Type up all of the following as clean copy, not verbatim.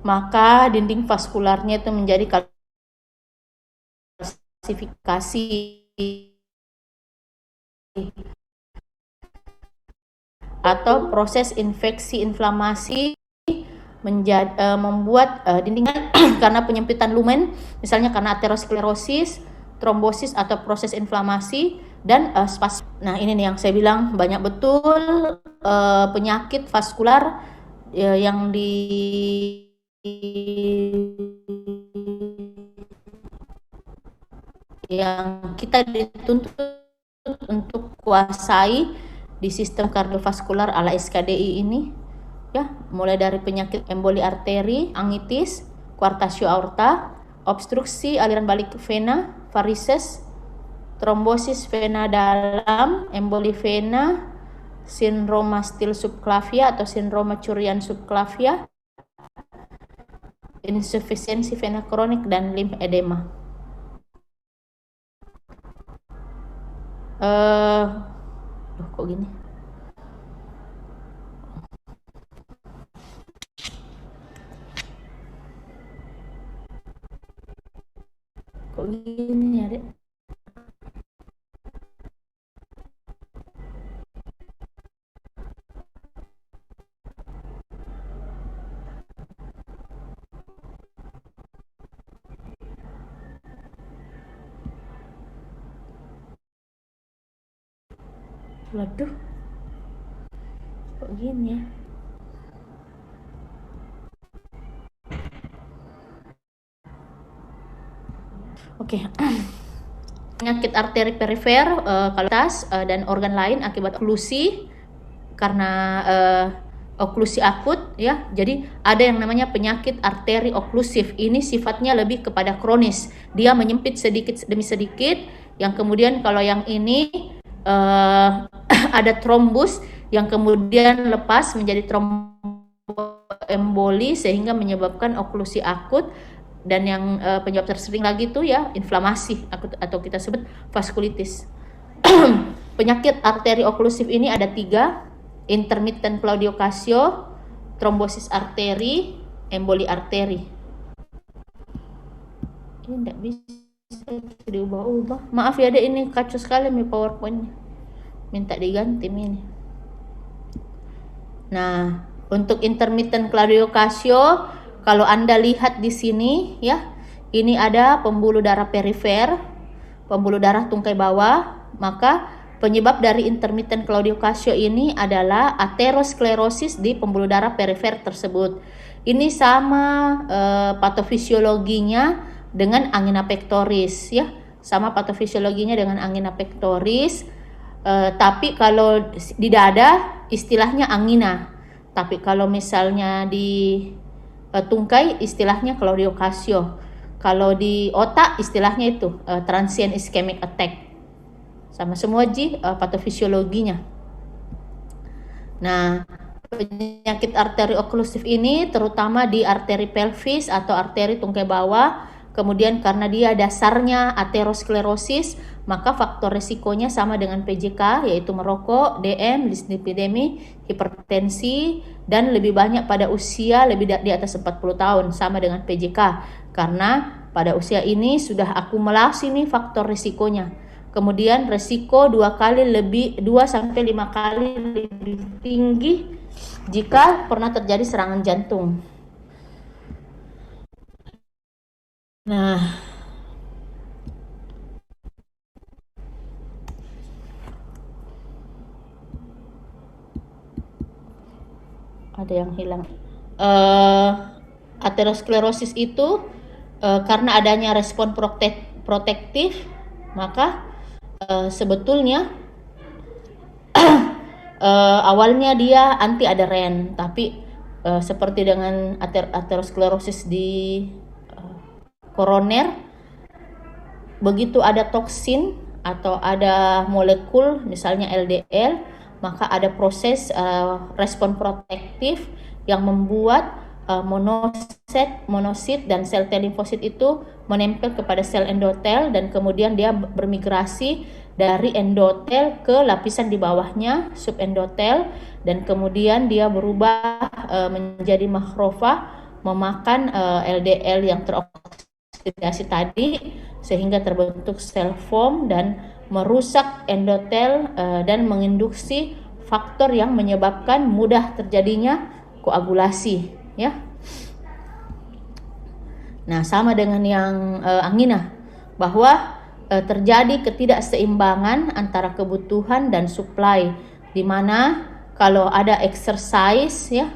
maka dinding vaskularnya itu menjadi kalsifikasi atau proses infeksi inflamasi membuat dinding karena penyempitan lumen, misalnya karena aterosklerosis, trombosis atau proses inflamasi dan spasm. Nah, ini nih yang saya bilang banyak betul penyakit vaskular yang kita dituntut untuk kuasai di sistem kardiovaskular ala SKDI ini, ya, mulai dari penyakit emboli arteri, angitis, coarctatio aorta, obstruksi aliran balik vena, varises, trombosis vena dalam, emboli vena, sindroma Still subclavia atau sindroma curian subclavia, insufisiensi vena kronik dan limfedema. Kok gini? Kok gini ya, Dek? Waduh, kok gini ya? Oke. Penyakit arteri perifer, kalitas dan organ lain akibat oklusi karena oklusi akut, ya. Jadi ada yang namanya penyakit arteri oklusif. Ini sifatnya lebih kepada kronis. Dia menyempit sedikit demi sedikit. Yang kemudian kalau yang ini ada trombus yang kemudian lepas menjadi tromboemboli sehingga menyebabkan oklusi akut. Dan yang penyebab tersering lagi itu ya inflamasi atau kita sebut vaskulitis. Penyakit arteri oklusif ini ada 3, intermittent claudiocasio, trombosis arteri, emboli arteri. Ini tidak bisa diubah-ubah. Maaf ya, Dek, ini kacau sekali nih PowerPoint-nya. Minta diganti ini. Nah, untuk intermittent claudiocasio, kalau Anda lihat di sini, ya, ini ada pembuluh darah perifer, pembuluh darah tungkai bawah. Maka penyebab dari intermittent claudiocasio ini adalah aterosklerosis di pembuluh darah perifer tersebut. Ini sama patofisiologinya dengan angina pectoris, ya, sama patofisiologinya dengan angina pectoris. Tapi kalau di dada istilahnya angina. Tapi kalau misalnya di tungkai istilahnya claudiocasio. Kalau di otak istilahnya itu transient ischemic attack. Sama semua patofisiologinya. Nah, penyakit arteri oklusif ini terutama di arteri pelvis atau arteri tungkai bawah. Kemudian karena dia dasarnya aterosklerosis, maka faktor resikonya sama dengan PJK, yaitu merokok, DM, dislipidemi, hipertensi, dan lebih banyak pada usia lebih di atas 40 tahun, sama dengan PJK. Karena pada usia ini sudah akumulasi nih faktor resikonya. Kemudian resiko 2 sampai 5 kali lebih tinggi jika pernah terjadi serangan jantung. Nah, ada yang hilang. Aterosklerosis itu karena adanya respon protektif, maka sebetulnya awalnya dia anti aderen, tapi seperti dengan aterosklerosis di koroner, begitu ada toksin atau ada molekul misalnya LDL, maka ada proses respon protektif yang membuat monosit dan sel T limfosit itu menempel kepada sel endotel, dan kemudian dia bermigrasi dari endotel ke lapisan di bawahnya, subendotel, dan kemudian dia berubah menjadi makrofag, memakan LDL yang teroksidasi tadi sehingga terbentuk sel foam dan merusak endotel dan menginduksi faktor yang menyebabkan mudah terjadinya koagulasi, ya. Nah, sama dengan yang angina, bahwa terjadi ketidakseimbangan antara kebutuhan dan supply, di mana kalau ada exercise, ya,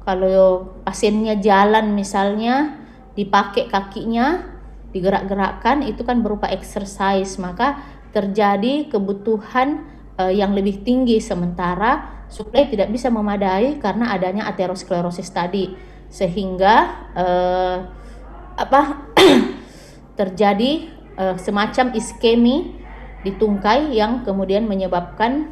kalau pasiennya jalan misalnya, dipakai kakinya, digerak-gerakkan, itu kan berupa exercise, maka terjadi kebutuhan yang lebih tinggi, sementara supply tidak bisa memadai karena adanya aterosklerosis tadi, sehingga terjadi semacam iskemi di tungkai yang kemudian menyebabkan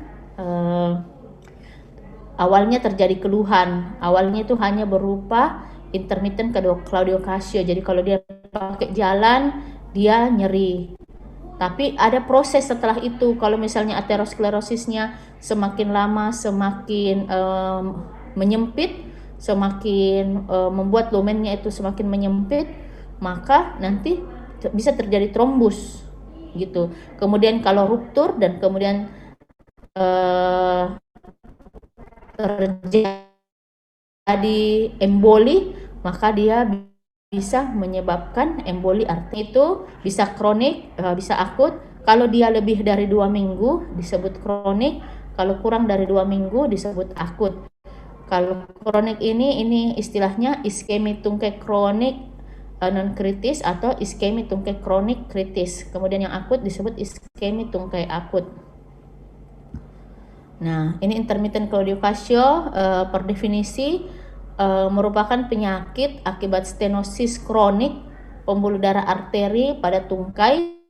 awalnya terjadi keluhan. Awalnya itu hanya berupa intermittent claudiocasio. Jadi kalau dia pakai jalan, dia nyeri. Tapi ada proses setelah itu. Kalau misalnya aterosklerosisnya semakin lama semakin menyempit, semakin membuat lumennya itu semakin menyempit, maka nanti bisa terjadi trombus gitu. Kemudian kalau ruptur dan kemudian terjadi emboli, maka dia bisa menyebabkan emboli. Artinya itu bisa kronik, bisa akut. Kalau dia lebih dari 2 minggu disebut kronik, kalau kurang dari 2 minggu disebut akut. Kalau kronik ini istilahnya iskemi tungkai kronik non kritis atau iskemi tungkai kronik kritis. Kemudian yang akut disebut iskemi tungkai akut. Nah, ini intermittent claudiocasio per definisi merupakan penyakit akibat stenosis kronik pembuluh darah arteri pada tungkai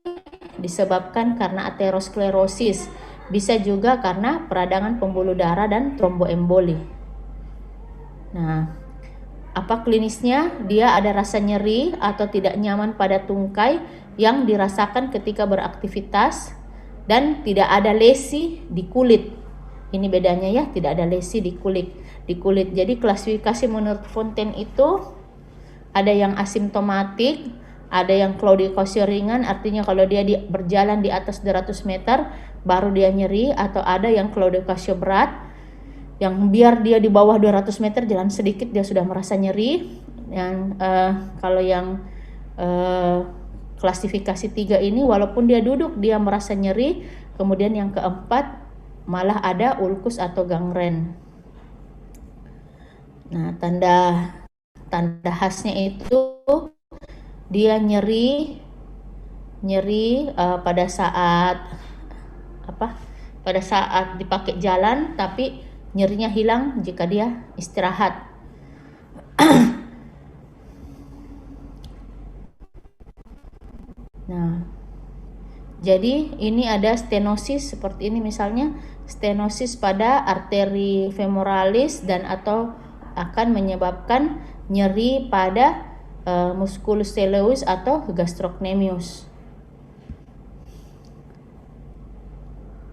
disebabkan karena aterosklerosis. Bisa juga karena peradangan pembuluh darah dan tromboemboli. Nah, apa klinisnya? Dia ada rasa nyeri atau tidak nyaman pada tungkai yang dirasakan ketika beraktivitas dan tidak ada lesi di kulit. Ini bedanya ya, tidak ada lesi di kulit. Jadi klasifikasi menurut Fontaine itu ada yang asimptomatik, ada yang claudiocasio ringan, artinya kalau dia berjalan di atas 200 meter baru dia nyeri, atau ada yang claudiocasio berat yang biar dia di bawah 200 meter jalan sedikit dia sudah merasa nyeri. Yang kalau yang klasifikasi 3 ini walaupun dia duduk dia merasa nyeri. Kemudian yang keempat malah ada ulkus atau gangren. Nah, tanda khasnya itu dia nyeri pada saat dipakai jalan, tapi nyerinya hilang jika dia istirahat. Nah, jadi ini ada stenosis seperti ini, misalnya stenosis pada arteri femoralis dan atau akan menyebabkan nyeri pada musculus coelois atau gastrocnemius.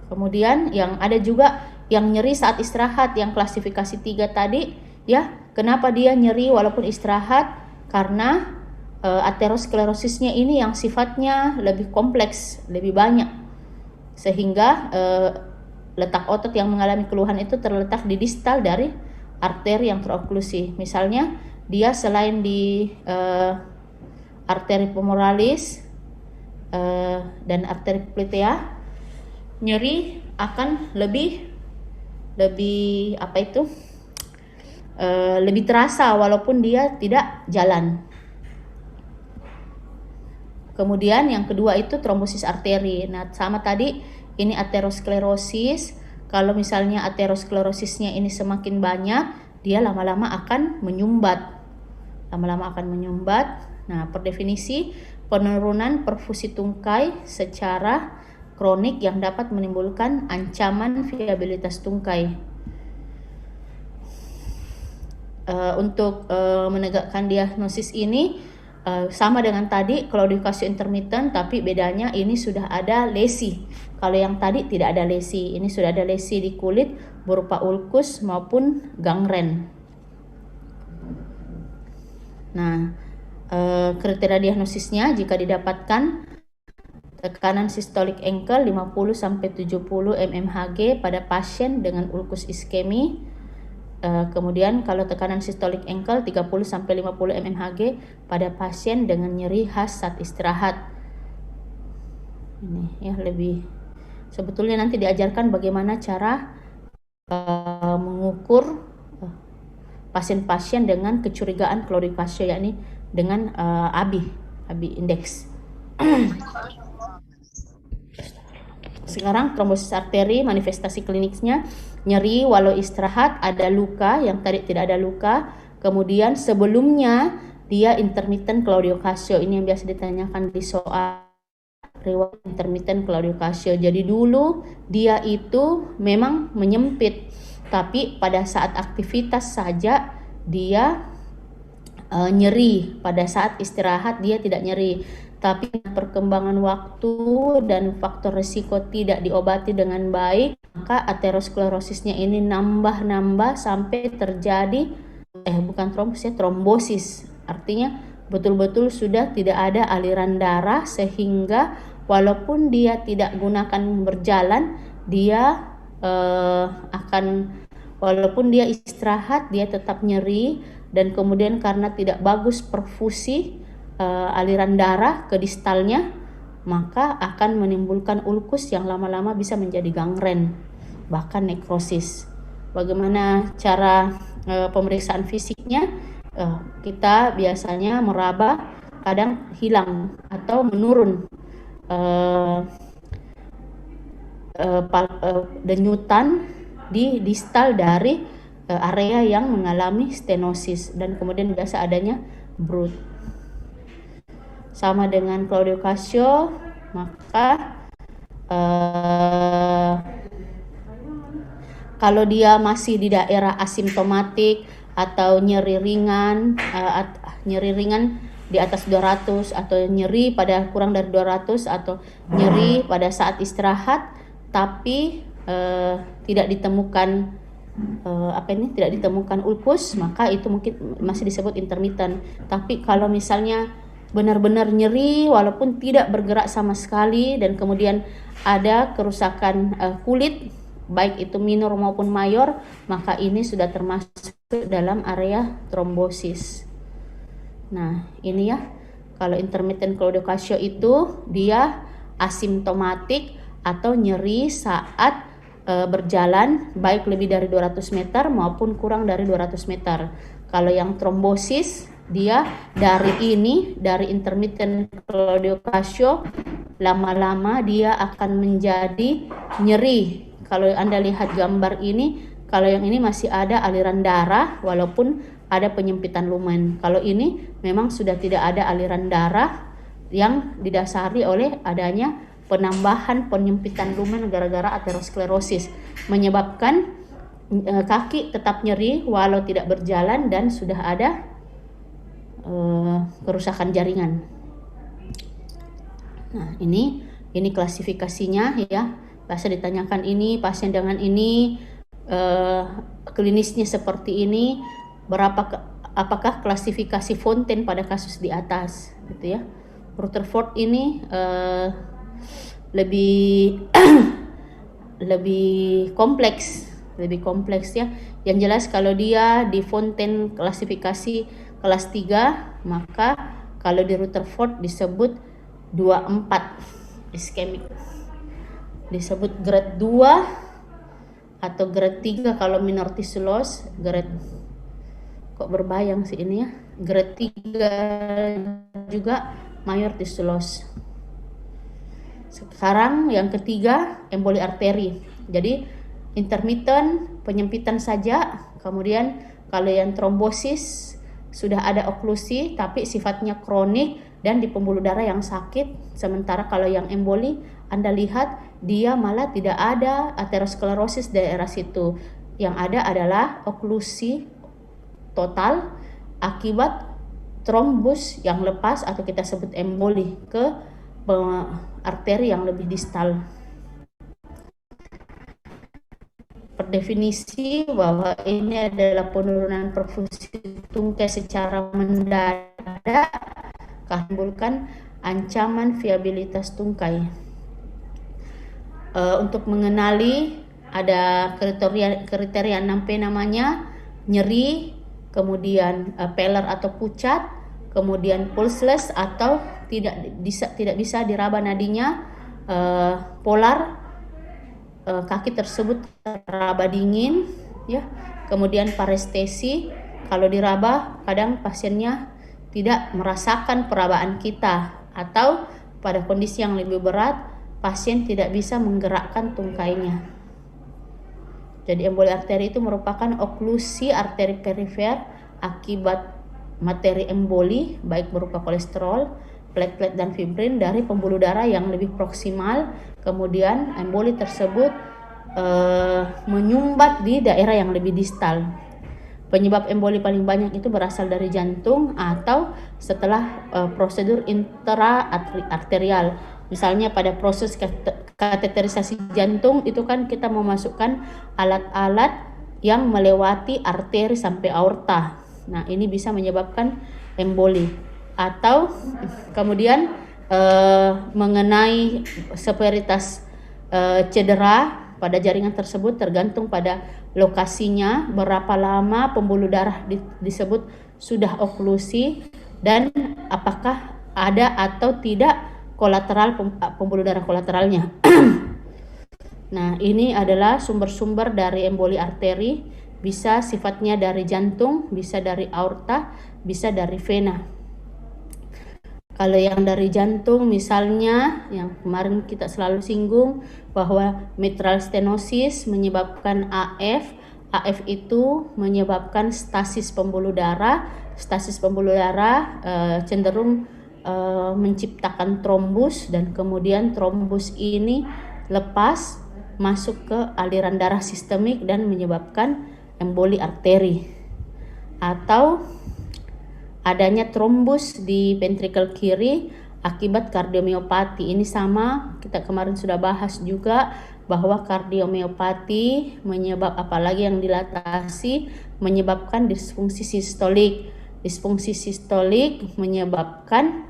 Kemudian yang ada juga yang nyeri saat istirahat, yang klasifikasi 3 tadi, ya. Kenapa dia nyeri walaupun istirahat? Karena aterosklerosisnya ini yang sifatnya lebih kompleks, lebih banyak, sehingga letak otot yang mengalami keluhan itu terletak di distal dari arteri yang teroklusi. Misalnya dia selain di arteri femoralis dan arteri popliteal, nyeri akan lebih lebih terasa walaupun dia tidak jalan. Kemudian yang kedua itu trombosis arteri. Nah, sama tadi ini aterosklerosis. Kalau misalnya aterosklerosisnya ini semakin banyak, dia lama-lama akan menyumbat. Nah, per definisi penurunan perfusi tungkai secara kronik yang dapat menimbulkan ancaman viabilitas tungkai. Untuk menegakkan diagnosis ini sama dengan tadi claudiocasio intermittent, tapi bedanya ini sudah ada lesi. Kalau yang tadi tidak ada lesi, ini sudah ada lesi di kulit, berupa ulkus maupun gangren. Nah, kriteria diagnosisnya jika didapatkan tekanan sistolik ankle 50-70 mmHg pada pasien dengan ulkus iskemi. Kemudian kalau tekanan sistolik ankle 30-50 mmHg pada pasien dengan nyeri khas saat istirahat. Ini ya, lebih sebetulnya nanti diajarkan bagaimana cara mengukur pasien-pasien dengan kecurigaan claudication, yakni dengan ABI indeks. Sekarang trombosis arteri, manifestasi klinisnya nyeri walau istirahat, ada luka yang tadi tidak ada luka. Kemudian sebelumnya dia intermittent claudication, ini yang biasa ditanyakan di soal riwayat intermittent claudication. Jadi dulu dia itu memang menyempit, tapi pada saat aktivitas saja dia nyeri, pada saat istirahat dia tidak nyeri. Tapi perkembangan waktu dan faktor risiko tidak diobati dengan baik, maka aterosklerosisnya ini nambah sampai terjadi trombosis. Artinya betul-betul sudah tidak ada aliran darah, sehingga walaupun dia tidak gunakan berjalan, dia walaupun dia istirahat, dia tetap nyeri. Dan kemudian karena tidak bagus perfusi aliran darah ke distalnya, maka akan menimbulkan ulkus yang lama-lama bisa menjadi gangren, bahkan nekrosis. Bagaimana cara pemeriksaan fisiknya? Kita biasanya meraba, kadang hilang atau menurun denyutan di distal dari area yang mengalami stenosis, dan kemudian biasa adanya bruit. Sama dengan claudication, maka kalau dia masih di daerah asimptomatik atau nyeri ringan di atas 200, atau nyeri pada kurang dari 200, atau nyeri pada saat istirahat tapi tidak ditemukan tidak ditemukan ulkus, maka itu mungkin masih disebut intermittent. Tapi kalau misalnya benar-benar nyeri walaupun tidak bergerak sama sekali, dan kemudian ada kerusakan kulit, baik itu minor maupun mayor, maka ini sudah termasuk dalam area trombosis. Nah, ini ya, kalau intermittent claudication itu dia asimptomatik atau nyeri saat berjalan, baik lebih dari 200 meter maupun kurang dari 200 meter. Kalau yang trombosis, dia dari intermittent claudication, lama-lama dia akan menjadi nyeri. Kalau Anda lihat gambar ini, kalau yang ini masih ada aliran darah walaupun ada penyempitan lumen. Kalau ini memang sudah tidak ada aliran darah yang didasari oleh adanya penambahan penyempitan lumen gara-gara aterosklerosis, menyebabkan kaki tetap nyeri walau tidak berjalan dan sudah ada kerusakan jaringan. Nah, ini klasifikasinya ya. Biasa ditanyakan ini pasien dengan ini klinisnya seperti ini, apakah klasifikasi Fontaine pada kasus di atas gitu ya. Rutherford ini lebih kompleks ya. Yang jelas kalau dia di Fontaine klasifikasi kelas 3, maka kalau di Rutherford disebut 24 iskemik. Disebut grade 2 atau grade 3 kalau minor tissue loss, grade kok berbayang sih ini ya. Grade 3 juga major tissue loss. Sekarang yang ketiga, emboli arteri. Jadi intermittent, penyempitan saja. Kemudian kalau yang trombosis sudah ada oklusi tapi sifatnya kronik dan di pembuluh darah yang sakit. Sementara kalau yang emboli, Anda lihat dia malah tidak ada aterosklerosis daerah situ. Yang ada adalah oklusi total akibat trombus yang lepas atau kita sebut emboli ke arteri yang lebih distal. berdefinisi bahwa ini adalah penurunan perfusi tungkai secara mendadak menimbulkan ancaman viabilitas tungkai. Untuk mengenali ada kriteria 6P namanya: nyeri, kemudian peler atau pucat, kemudian pulseless atau tidak bisa diraba nadinya, polar, kaki tersebut teraba dingin, ya. Kemudian parestesi, kalau diraba kadang pasiennya tidak merasakan perabaan kita, atau pada kondisi yang lebih berat pasien tidak bisa menggerakkan tungkainya. Jadi emboli arteri itu merupakan oklusi arteri perifer akibat materi emboli baik berupa kolesterol, platelet dan fibrin dari pembuluh darah yang lebih proksimal. Kemudian emboli tersebut menyumbat di daerah yang lebih distal. Penyebab emboli paling banyak itu berasal dari jantung atau setelah prosedur intraarterial. Misalnya pada proses kateterisasi jantung itu kan kita memasukkan alat-alat yang melewati arteri sampai aorta. Nah, ini bisa menyebabkan emboli. Atau kemudian mengenai severitas cedera pada jaringan tersebut tergantung pada lokasinya, berapa lama pembuluh darah disebut sudah oklusi, dan apakah ada atau tidak kolateral pembuluh darah kolateralnya. Nah, ini adalah sumber-sumber dari emboli arteri. Bisa sifatnya dari jantung, bisa dari aorta, bisa dari vena. Kalau yang dari jantung misalnya yang kemarin kita selalu singgung bahwa mitral stenosis menyebabkan AF. AF itu menyebabkan stasis pembuluh darah. Stasis pembuluh darah cenderung menciptakan trombus, dan kemudian trombus ini lepas masuk ke aliran darah sistemik dan menyebabkan emboli arteri. Atau adanya trombus di ventrikel kiri akibat kardiomiopati. Ini sama, kita kemarin sudah bahas juga bahwa kardiomiopati apalagi yang dilatasi menyebabkan disfungsi sistolik. Disfungsi sistolik menyebabkan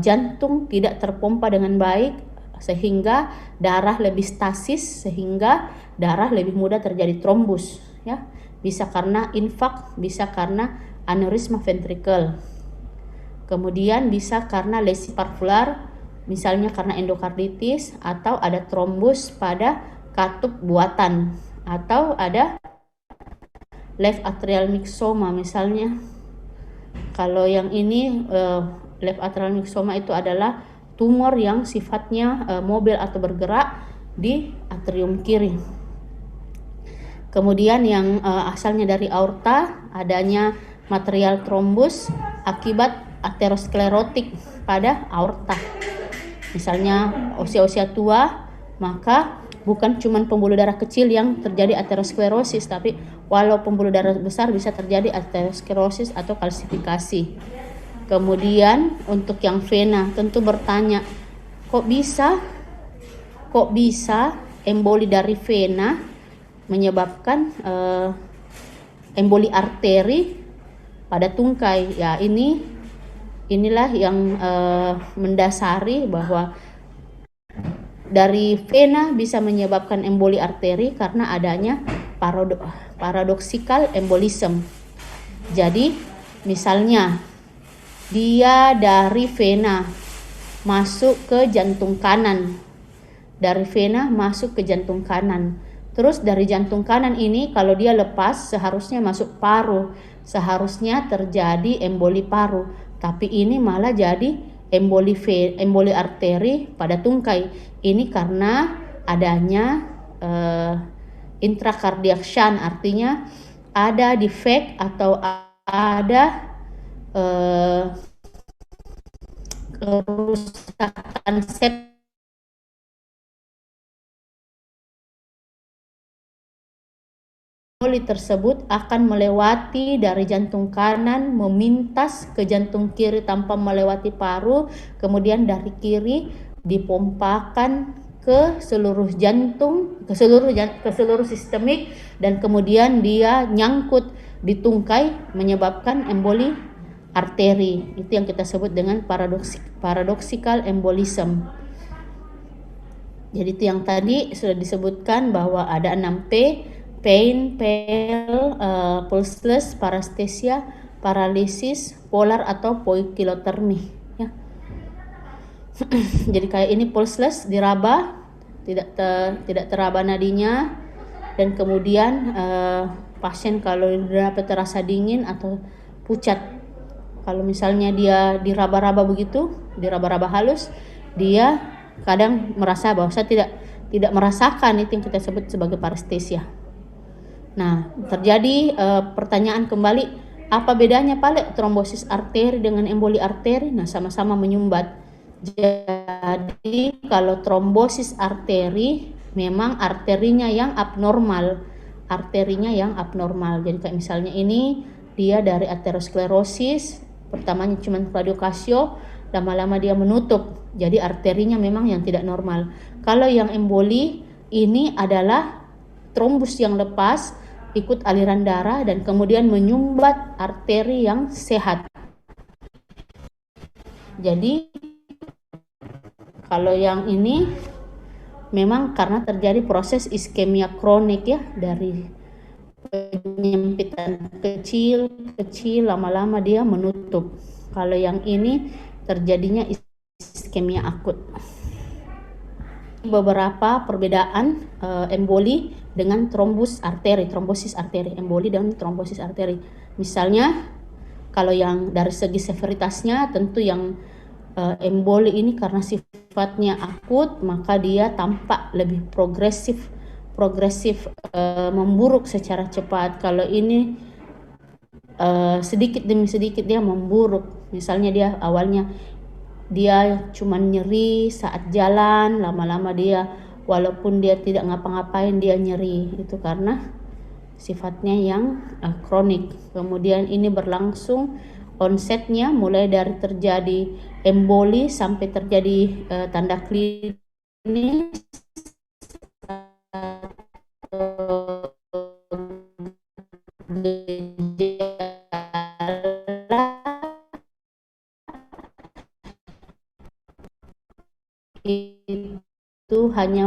jantung tidak terpompa dengan baik sehingga darah lebih stasis, sehingga darah lebih mudah terjadi trombus, ya. Bisa karena infak, bisa karena aneurisma ventrikel. Kemudian bisa karena lesi parvular, misalnya karena endokarditis, atau ada trombus pada katup buatan, atau ada left atrial myxoma misalnya. Kalau yang ini left atrial myxoma itu adalah tumor yang sifatnya mobil atau bergerak di atrium kiri. Kemudian yang asalnya dari aorta, adanya material trombus akibat aterosklerotik pada aorta. Misalnya usia-usia tua, maka bukan cuma pembuluh darah kecil yang terjadi aterosklerosis, tapi walau pembuluh darah besar bisa terjadi aterosklerosis atau kalsifikasi. Kemudian untuk yang vena tentu bertanya, kok bisa emboli dari vena menyebabkan emboli arteri pada tungkai? Ya, inilah yang mendasari bahwa dari vena bisa menyebabkan emboli arteri karena adanya paradoksikal embolism. Jadi misalnya dia dari vena masuk ke jantung kanan, dari vena masuk ke jantung kanan, terus dari jantung kanan ini kalau dia lepas seharusnya masuk paru, seharusnya terjadi emboli paru, tapi ini malah jadi emboli arteri pada tungkai. Ini karena adanya intrakardiak shunt, artinya ada defect atau ada kerusakan septic emboli tersebut akan melewati dari jantung kanan memintas ke jantung kiri tanpa melewati paru, kemudian dari kiri dipompakan ke seluruh jantung, ke seluruh sistemik, dan kemudian dia nyangkut di tungkai menyebabkan emboli arteri. Itu yang kita sebut dengan paradoxical embolism. Jadi itu yang tadi sudah disebutkan bahwa ada 6P: pain, pale, pulseless, paresthesia, paralisis, polar atau poikilotermi. Ya. Jadi kayak ini pulseless, diraba, tidak teraba nadinya, dan kemudian pasien kalau dapat terasa dingin atau pucat, kalau misalnya dia diraba-raba begitu, diraba-raba halus, dia kadang merasa bahwa saya tidak merasakan, itu yang kita sebut sebagai paresthesia. Nah, terjadi pertanyaan kembali, apa bedanya Pak trombosis arteri dengan emboli arteri? Nah, sama-sama menyumbat. Jadi kalau trombosis arteri memang arterinya yang abnormal, Jadi kayak misalnya ini dia dari aterosklerosis, pertamanya cuma claudiocasio, lama-lama dia menutup, jadi arterinya memang yang tidak normal. Kalau yang emboli ini adalah trombus yang lepas ikut aliran darah dan kemudian menyumbat arteri yang sehat. Jadi kalau yang ini memang karena terjadi proses iskemia kronik ya, dari penyempitan kecil lama-lama dia menutup. Kalau yang ini terjadinya iskemia akut. Beberapa perbedaan emboli dengan trombosis arteri, emboli dan trombosis arteri. Misalnya kalau yang dari segi severitasnya, tentu yang emboli ini karena sifatnya akut, maka dia tampak lebih progresif memburuk secara cepat. Kalau ini sedikit demi sedikit dia memburuk. Misalnya dia awalnya dia cuma nyeri saat jalan, lama-lama dia walaupun dia tidak ngapa-ngapain dia nyeri, itu karena sifatnya yang kronik. Kemudian ini berlangsung, onsetnya mulai dari terjadi emboli sampai terjadi tanda klinis itu hanya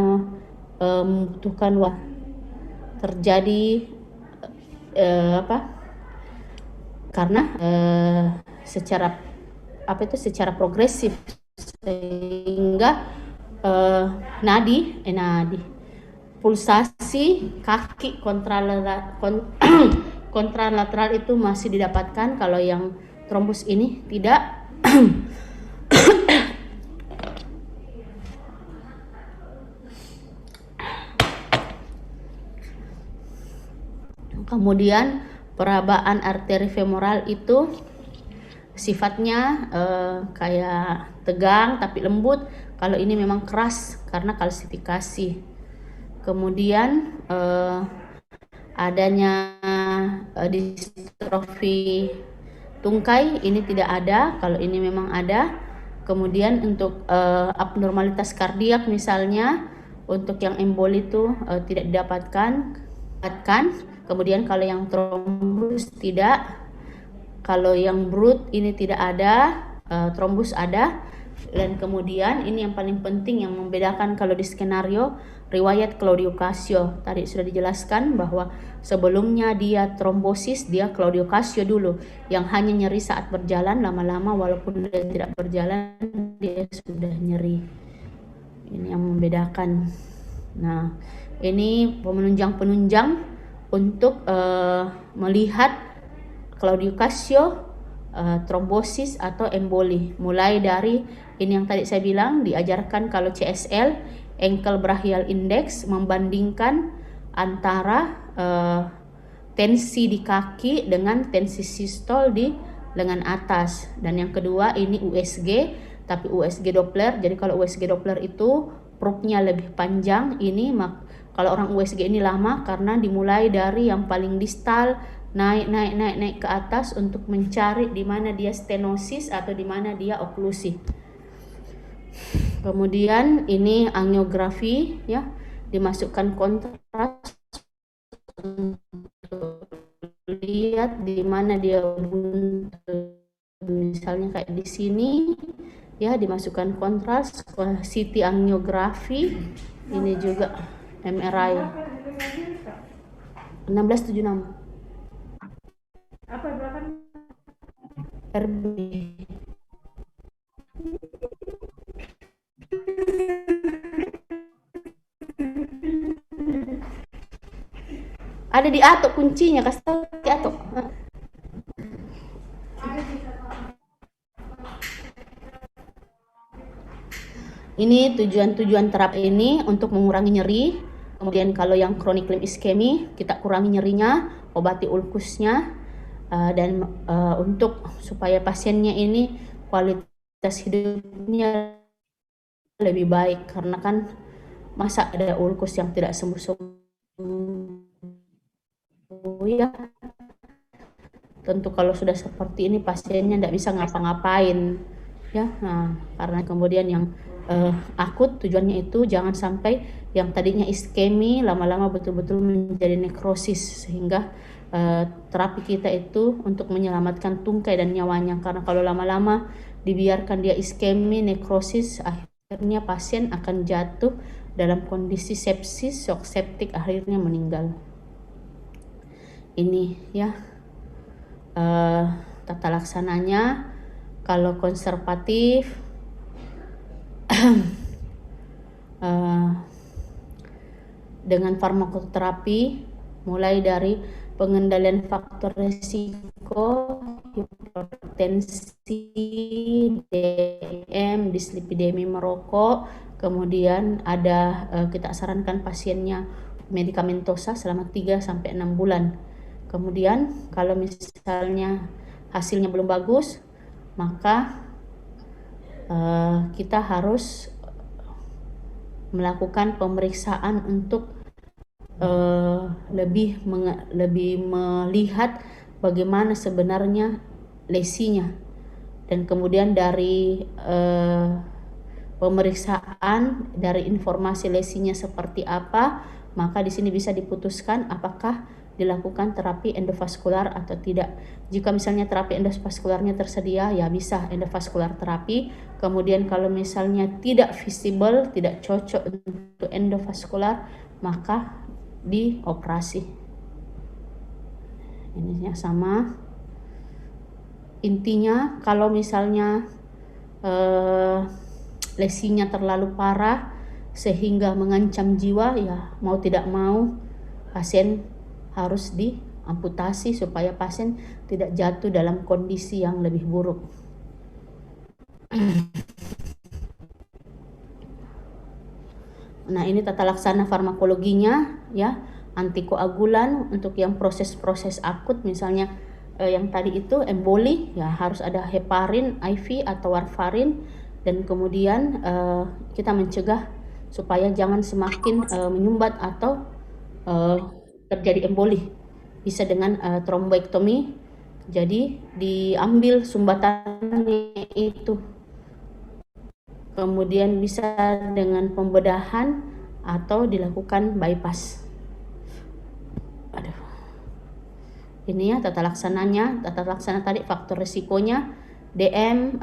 membutuhkan waktu. Terjadi karena secara progresif, sehingga nadi pulsasi kaki kontralateral itu masih didapatkan. Kalau yang trombus ini tidak. Kemudian perabaan arteri femoral itu sifatnya kayak tegang tapi lembut. Kalau ini memang keras karena kalsifikasi. Kemudian adanya distrofi tungkai ini tidak ada, kalau ini memang ada. Kemudian untuk abnormalitas kardiak misalnya, untuk yang emboli itu tidak didapatkan. Kemudian kalau yang trombus tidak. Kalau yang brut ini tidak ada, trombus ada. Dan kemudian ini yang paling penting yang membedakan kalau di skenario riwayat claudiocasio. Tadi sudah dijelaskan bahwa sebelumnya dia trombosis, dia claudiocasio dulu, yang hanya nyeri saat berjalan, lama-lama walaupun dia tidak berjalan dia sudah nyeri. Ini yang membedakan. Nah, ini penunjang untuk melihat claudiocasio, trombosis atau emboli. Mulai dari ini yang tadi saya bilang, diajarkan kalau CSL, ankle brachial index, membandingkan antara tensi di kaki dengan tensi sistol di lengan atas. Dan yang kedua ini USG, tapi USG Doppler. Jadi kalau USG Doppler itu probe-nya lebih panjang. Ini kalau orang USG ini lama karena dimulai dari yang paling distal, naik ke atas untuk mencari di mana dia stenosis atau di mana dia oklusi. Kemudian ini angiografi ya, dimasukkan kontras untuk lihat di mana dia buntu. Misalnya kayak di sini ya, dimasukkan kontras, CT angiografi, ini juga MRI 1676 Apa belakang? RB. Ada di ato kuncinya, kasih tahu di ato. Ini tujuan-tujuan terapi ini untuk mengurangi nyeri. Kemudian kalau yang chronic limb ischemia, kita kurangi nyerinya, obati ulkusnya, dan untuk supaya pasiennya ini kualitas hidupnya lebih baik, karena kan masa ada ulkus yang tidak sembuh-sembuh ya. Tentu kalau sudah seperti ini pasiennya tidak bisa ngapa-ngapain ya. Nah, karena kemudian yang akut tujuannya itu jangan sampai yang tadinya iskemi lama-lama betul-betul menjadi nekrosis, sehingga terapi kita itu untuk menyelamatkan tungkai dan nyawanya. Karena kalau lama-lama dibiarkan dia iskemi, nekrosis, akhirnya pasien akan jatuh dalam kondisi sepsis, shock septik, akhirnya meninggal. Ini ya tata laksananya. Kalau konservatif dengan farmakoterapi, mulai dari pengendalian faktor risiko, hipertensi, DM, dislipidemi, merokok. Kemudian ada kita sarankan pasiennya medikamentosa selama 3-6 bulan. Kemudian kalau misalnya hasilnya belum bagus, maka kita harus melakukan pemeriksaan untuk lebih melihat bagaimana sebenarnya lesinya, dan kemudian dari pemeriksaan, dari informasi lesinya seperti apa, maka di sini bisa diputuskan apakah dilakukan terapi endovaskular atau tidak. Jika misalnya terapi endovaskularnya tersedia, ya bisa endovaskular terapi. Kemudian kalau misalnya tidak visible, tidak cocok untuk endovaskular, maka dioperasi. Ininya sama. Intinya kalau misalnya lesinya terlalu parah sehingga mengancam jiwa, ya mau tidak mau pasien harus diamputasi supaya pasien tidak jatuh dalam kondisi yang lebih buruk. Nah, ini tata laksana farmakologinya ya. Antikoagulan untuk yang proses-proses akut, misalnya yang tadi itu emboli, ya harus ada heparin IV atau warfarin, dan kemudian kita mencegah supaya jangan semakin menyumbat atau terjadi emboli. Bisa dengan tromboektomi, jadi diambil sumbatannya itu. Kemudian bisa dengan pembedahan atau dilakukan bypass. Aduh. Ini ya tata laksananya. Tata laksana tadi faktor risikonya, DM,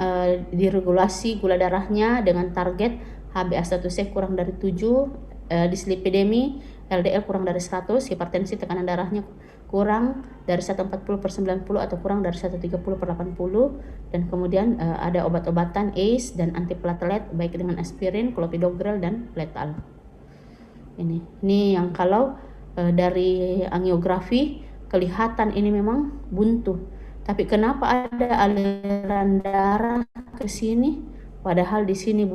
diregulasi gula darahnya dengan target HbA1c kurang dari 7, dislipidemi, LDL kurang dari 100, hipertensi tekanan darahnya kurang dari 140/90 atau kurang dari 130/80, dan kemudian ada obat-obatan ACE dan antiplatelet baik dengan aspirin, clopidogrel, dan letal. Ini yang kalau dari angiografi kelihatan ini memang buntu. Tapi kenapa ada aliran darah ke sini padahal di sini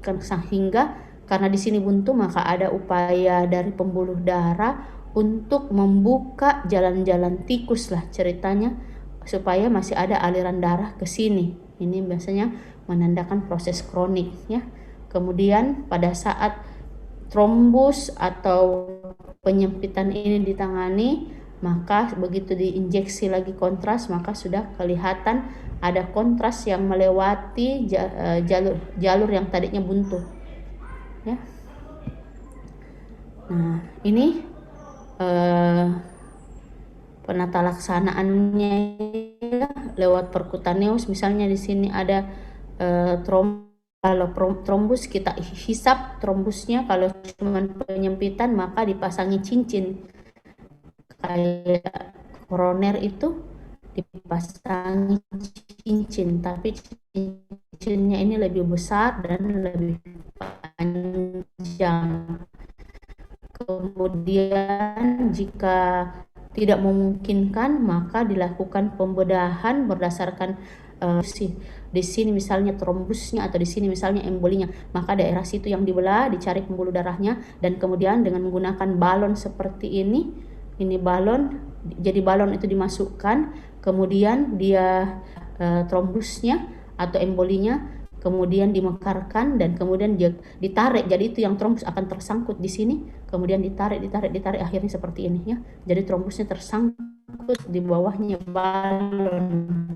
sehingga karena di sini buntu, maka ada upaya dari pembuluh darah untuk membuka jalan-jalan tikus lah ceritanya, supaya masih ada aliran darah ke sini. Ini biasanya menandakan proses kronik ya. Kemudian pada saat trombus atau penyempitan ini ditangani, maka begitu diinjeksi lagi kontras maka sudah kelihatan ada kontras yang melewati jalur yang tadinya buntu ya. Nah ini penata laksanaannya ya, lewat percutaneous. Misalnya di sini ada kalau trombus kita hisap trombusnya, kalau cuma penyempitan maka dipasangi cincin. Kayak koroner itu dipasangi cincin, tapi cincinnya ini lebih besar dan lebih panjang. Kemudian jika tidak memungkinkan maka dilakukan pembedahan berdasarkan di sini misalnya trombusnya atau di sini misalnya embolinya, maka daerah situ yang dibelah dicari pembuluh darahnya, dan kemudian dengan menggunakan balon seperti ini balon, jadi balon itu dimasukkan, kemudian dia trombusnya atau embolinya kemudian dimekarkan dan kemudian ditarik, jadi itu yang trombus akan tersangkut di sini, kemudian ditarik akhirnya seperti ini ya, jadi trombusnya tersangkut di bawahnya balon.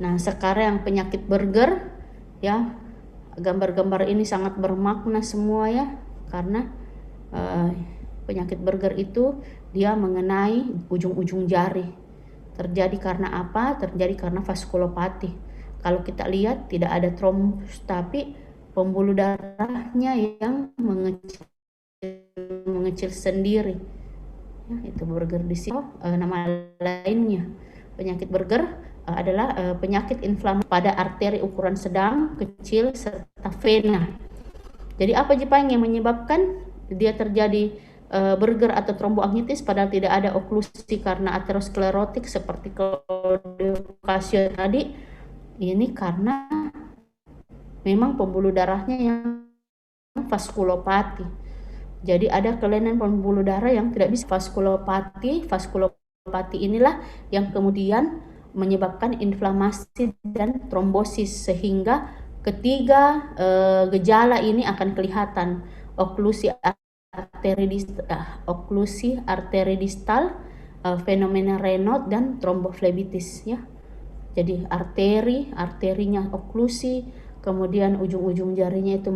Nah sekarang penyakit Berger ya, gambar-gambar ini sangat bermakna semua ya, karena penyakit Berger itu dia mengenai ujung-ujung jari. Terjadi karena apa? Terjadi karena vaskulopati. Kalau kita lihat tidak ada trombus, tapi pembuluh darahnya yang mengecil sendiri. Ya, itu Berger di sini. Nama lainnya penyakit Berger adalah penyakit inflamasi pada arteri ukuran sedang, kecil, serta vena. Jadi apa Jepang yang menyebabkan dia terjadi Berger atau tromboangitis padahal tidak ada oklusi karena aterosklerotik seperti Claudio tadi? Ini karena memang pembuluh darahnya yang vaskulopati. Jadi ada kelainan pembuluh darah yang tidak bisa vaskulopati. Vaskulopati inilah yang kemudian menyebabkan inflamasi dan trombosis, sehingga ketiga gejala ini akan kelihatan: oklusi arteri distal, fenomena Raynaud, dan tromboflebitis ya. Jadi arterinya oklusi, kemudian ujung-ujung jarinya itu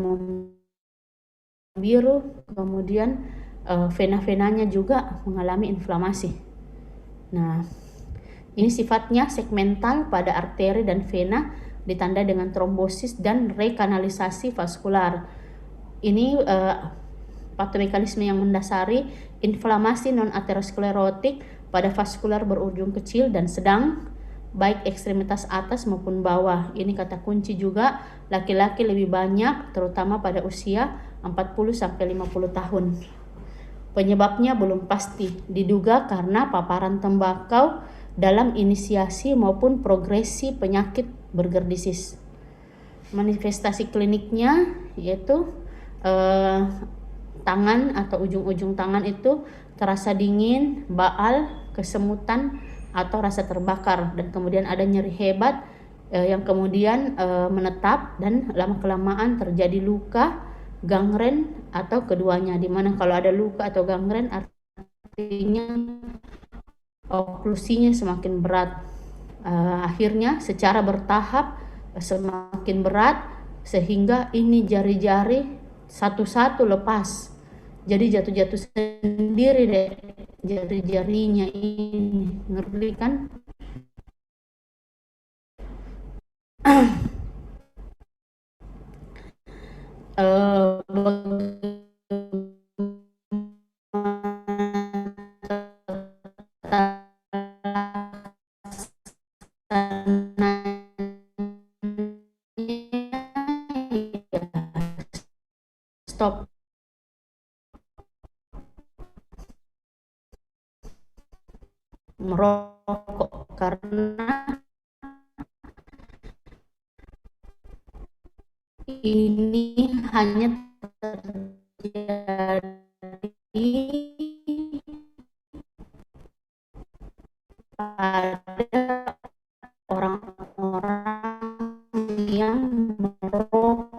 biru, kemudian vena-venanya juga mengalami inflamasi. Nah, ini sifatnya segmental pada arteri dan vena, ditandai dengan trombosis dan rekanalisasi vaskular. Ini patomekanisme yang mendasari inflamasi non-aterosklerotik pada vaskular berujung kecil dan sedang, baik ekstremitas atas maupun bawah. Ini kata kunci juga, laki-laki lebih banyak terutama pada usia 40-50 tahun. Penyebabnya belum pasti, diduga karena paparan tembakau dalam inisiasi maupun progresi penyakit Berger disease. Manifestasi kliniknya yaitu tangan atau ujung-ujung tangan itu terasa dingin, baal, kesemutan atau rasa terbakar, dan kemudian ada nyeri hebat yang kemudian menetap dan lama-kelamaan terjadi luka, gangren atau keduanya, dimana kalau ada luka atau gangren artinya oklusinya semakin berat. Akhirnya secara bertahap semakin berat sehingga ini jari-jari satu-satu lepas. Jadi jatuh-jatuh sendiri deh jari-jarinya ini, ngeri kan? Stop. Merokok karena ini hanya terjadi pada orang-orang yang merokok.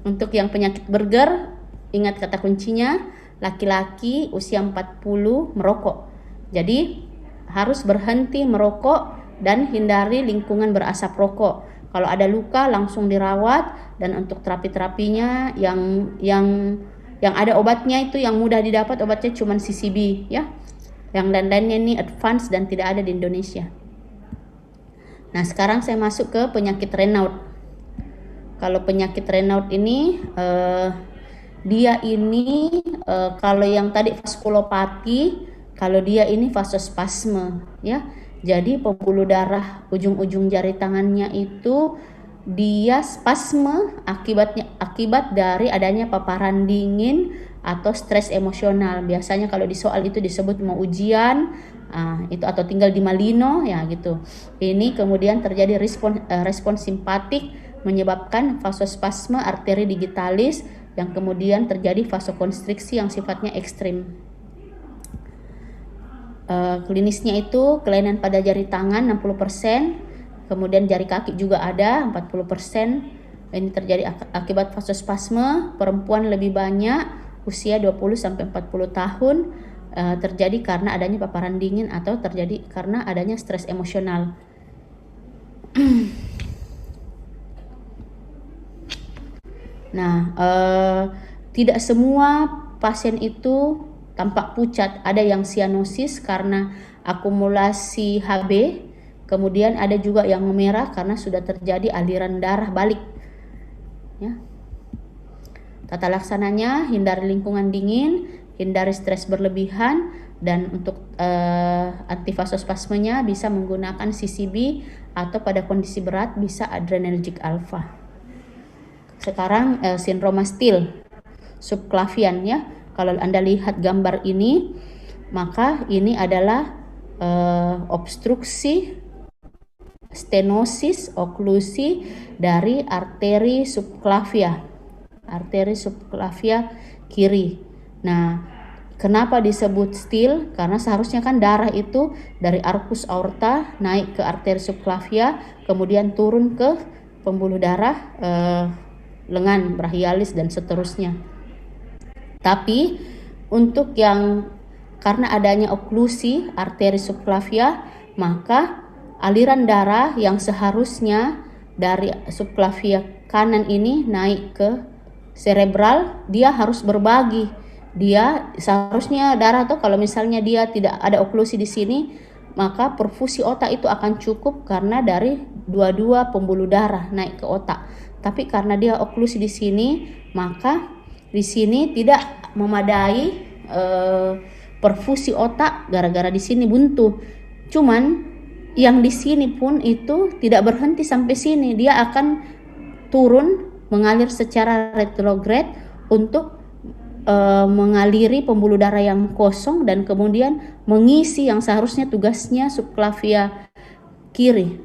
Untuk yang penyakit Berger, ingat kata kuncinya, laki-laki usia 40 merokok. Jadi harus berhenti merokok dan hindari lingkungan berasap rokok. Kalau ada luka langsung dirawat, dan untuk terapi-terapinya yang ada obatnya itu yang mudah didapat, obatnya cuma CCB ya. Yang lain-lainnya ini advance dan tidak ada di Indonesia. Nah, sekarang saya masuk ke penyakit Raynaud. Kalau penyakit Raynaud ini dia ini kalau yang tadi vaskulopati, kalau dia ini vasospasme ya. Jadi pembuluh darah ujung-ujung jari tangannya itu dia spasme akibat dari adanya paparan dingin atau stres emosional. Biasanya kalau di soal itu disebut mau ujian itu atau tinggal di Malino ya gitu. Ini kemudian terjadi respon simpatik menyebabkan vasospasme arteri digitalis yang kemudian terjadi vasokonstriksi yang sifatnya ekstrim. Klinisnya itu kelainan pada jari tangan 60%, kemudian jari kaki juga ada 40%. Ini terjadi akibat vasospasme. Perempuan lebih banyak, usia 20-40 tahun, terjadi karena adanya paparan dingin atau terjadi karena adanya stres emosional. Nah, tidak semua pasien itu tampak pucat. Ada yang sianosis karena akumulasi Hb, kemudian ada juga yang memerah karena sudah terjadi aliran darah balik. Ya. Tata laksananya, hindari lingkungan dingin, hindari stres berlebihan, dan untuk antivasospasmenya bisa menggunakan CCB atau pada kondisi berat bisa adrenergic alpha. Sekarang sindroma Still subclavian ya. Kalau Anda lihat gambar ini, maka ini adalah obstruksi, stenosis, oklusi dari arteri subclavia kiri. Nah, kenapa disebut Still? Karena seharusnya kan darah itu dari arcus aorta naik ke arteri subclavia, kemudian turun ke pembuluh darah lengan, brachialis, dan seterusnya. Tapi untuk yang karena adanya oklusi arteri subclavia, maka aliran darah yang seharusnya dari subclavia kanan ini naik ke cerebral, dia harus berbagi. Dia seharusnya darah tuh kalau misalnya dia tidak ada oklusi di sini, maka perfusi otak itu akan cukup karena dari dua-dua pembuluh darah naik ke otak. Tapi karena dia oklusi di sini, maka di sini tidak memadai perfusi otak gara-gara di sini buntu. Cuman yang di sini pun itu tidak berhenti sampai sini, dia akan turun mengalir secara retrograde untuk mengaliri pembuluh darah yang kosong dan kemudian mengisi yang seharusnya tugasnya subclavia kiri.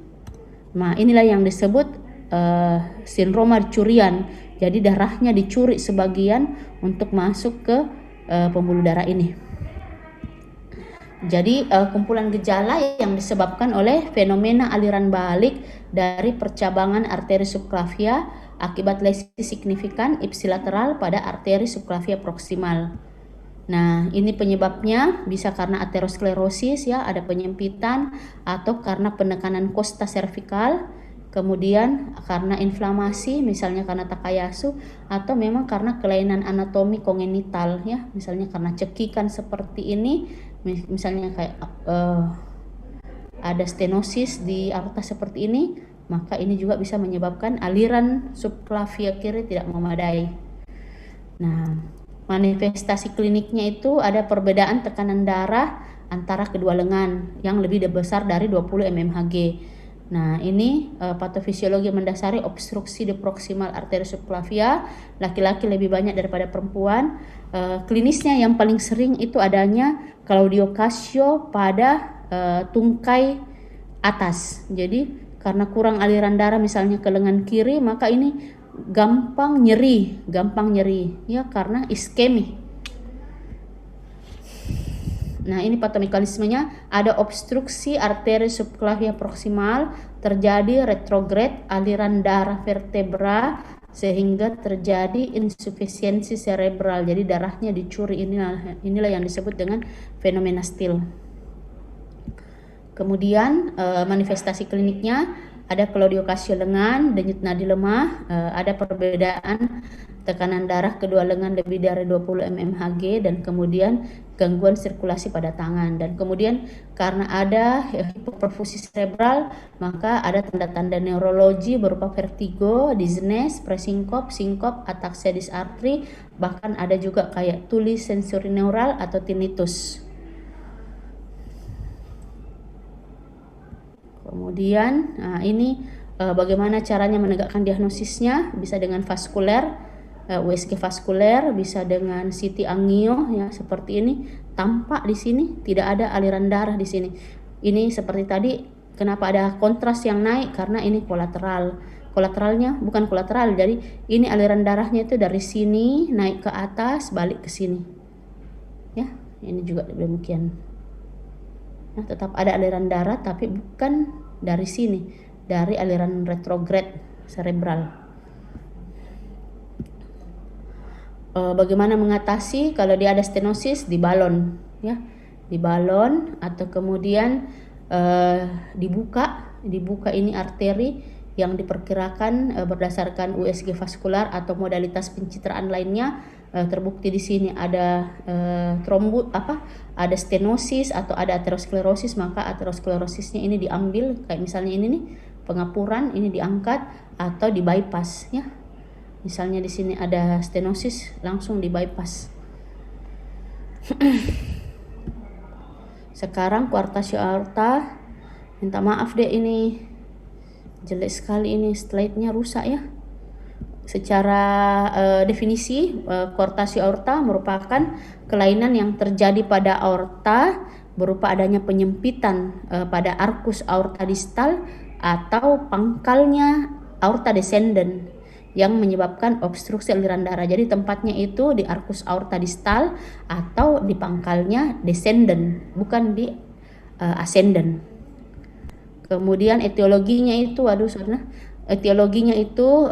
Nah, inilah yang disebut sindroma curian. Jadi darahnya dicuri sebagian untuk masuk ke pembuluh darah ini. Jadi kumpulan gejala yang disebabkan oleh fenomena aliran balik dari percabangan arteri subclavia akibat lesi signifikan ipsilateral pada arteri subclavia proksimal. Nah, ini penyebabnya bisa karena aterosklerosis ya, ada penyempitan, atau karena penekanan kosta servikal, kemudian karena inflamasi, misalnya karena Takayasu, atau memang karena kelainan anatomi kongenital ya, misalnya karena cekikan seperti ini, misalnya kayak ada stenosis di aorta seperti ini, maka ini juga bisa menyebabkan aliran subclavia kiri tidak memadai. Nah, manifestasi kliniknya itu ada perbedaan tekanan darah antara kedua lengan yang lebih besar dari 20 mmHg. Nah, ini patofisiologi mendasari obstruksi di proksimal arteri subclavia, laki-laki lebih banyak daripada perempuan. Klinisnya yang paling sering itu adanya claudiocasio pada tungkai atas. Jadi karena kurang aliran darah misalnya ke lengan kiri, maka ini gampang nyeri ya, karena iskemi. Nah, ini patomekanismenya, ada obstruksi arteri subclavia proksimal, terjadi retrograde aliran darah vertebra sehingga terjadi insufisiensi cerebral. Jadi darahnya dicuri. Inilah yang disebut dengan fenomena Still. Kemudian manifestasi kliniknya ada claudiocasio lengan, denyut nadi lemah, ada perbedaan tekanan darah kedua lengan lebih dari 20 mmHg, dan kemudian gangguan sirkulasi pada tangan. Dan kemudian karena ada hipoperfusi cerebral, maka ada tanda-tanda neurologi berupa vertigo, dizziness, presinkop, sinkop, ataksia dysarthri, bahkan ada juga kayak tuli sensorineural atau tinnitus. Kemudian ini bagaimana caranya menegakkan diagnosisnya, bisa dengan vaskuler, USG vaskuler, bisa dengan CT angio ya, seperti ini. Tampak di sini tidak ada aliran darah di sini. Ini seperti tadi, kenapa ada kontras yang naik, karena ini kolateral. Kolateralnya bukan kolateral, jadi ini aliran darahnya itu dari sini naik ke atas, balik ke sini. Ya, ini juga demikian. Nah, tetap ada aliran darah tapi bukan dari sini, dari aliran retrograde cerebral. Bagaimana mengatasi kalau dia ada stenosis? Di balon ya, di balon, atau kemudian dibuka ini arteri yang diperkirakan berdasarkan USG vaskular atau modalitas pencitraan lainnya. Terbukti di sini ada ada stenosis atau ada aterosklerosis, maka aterosklerosisnya ini diambil, kayak misalnya ini nih, pengapuran ini diangkat atau di bypass ya. Misalnya di sini ada stenosis, langsung di bypass. Sekarang coarctatio aorta, minta maaf deh ini jelek sekali, ini slide-nya rusak ya. Secara definisi, coarctatio aorta merupakan kelainan yang terjadi pada aorta berupa adanya penyempitan pada arcus aorta distal atau pangkalnya aorta descendens yang menyebabkan obstruksi aliran darah. Jadi tempatnya itu di arcus aorta distal atau di pangkalnya descendens, bukan di ascendens. Kemudian etiologinya itu, etiologinya itu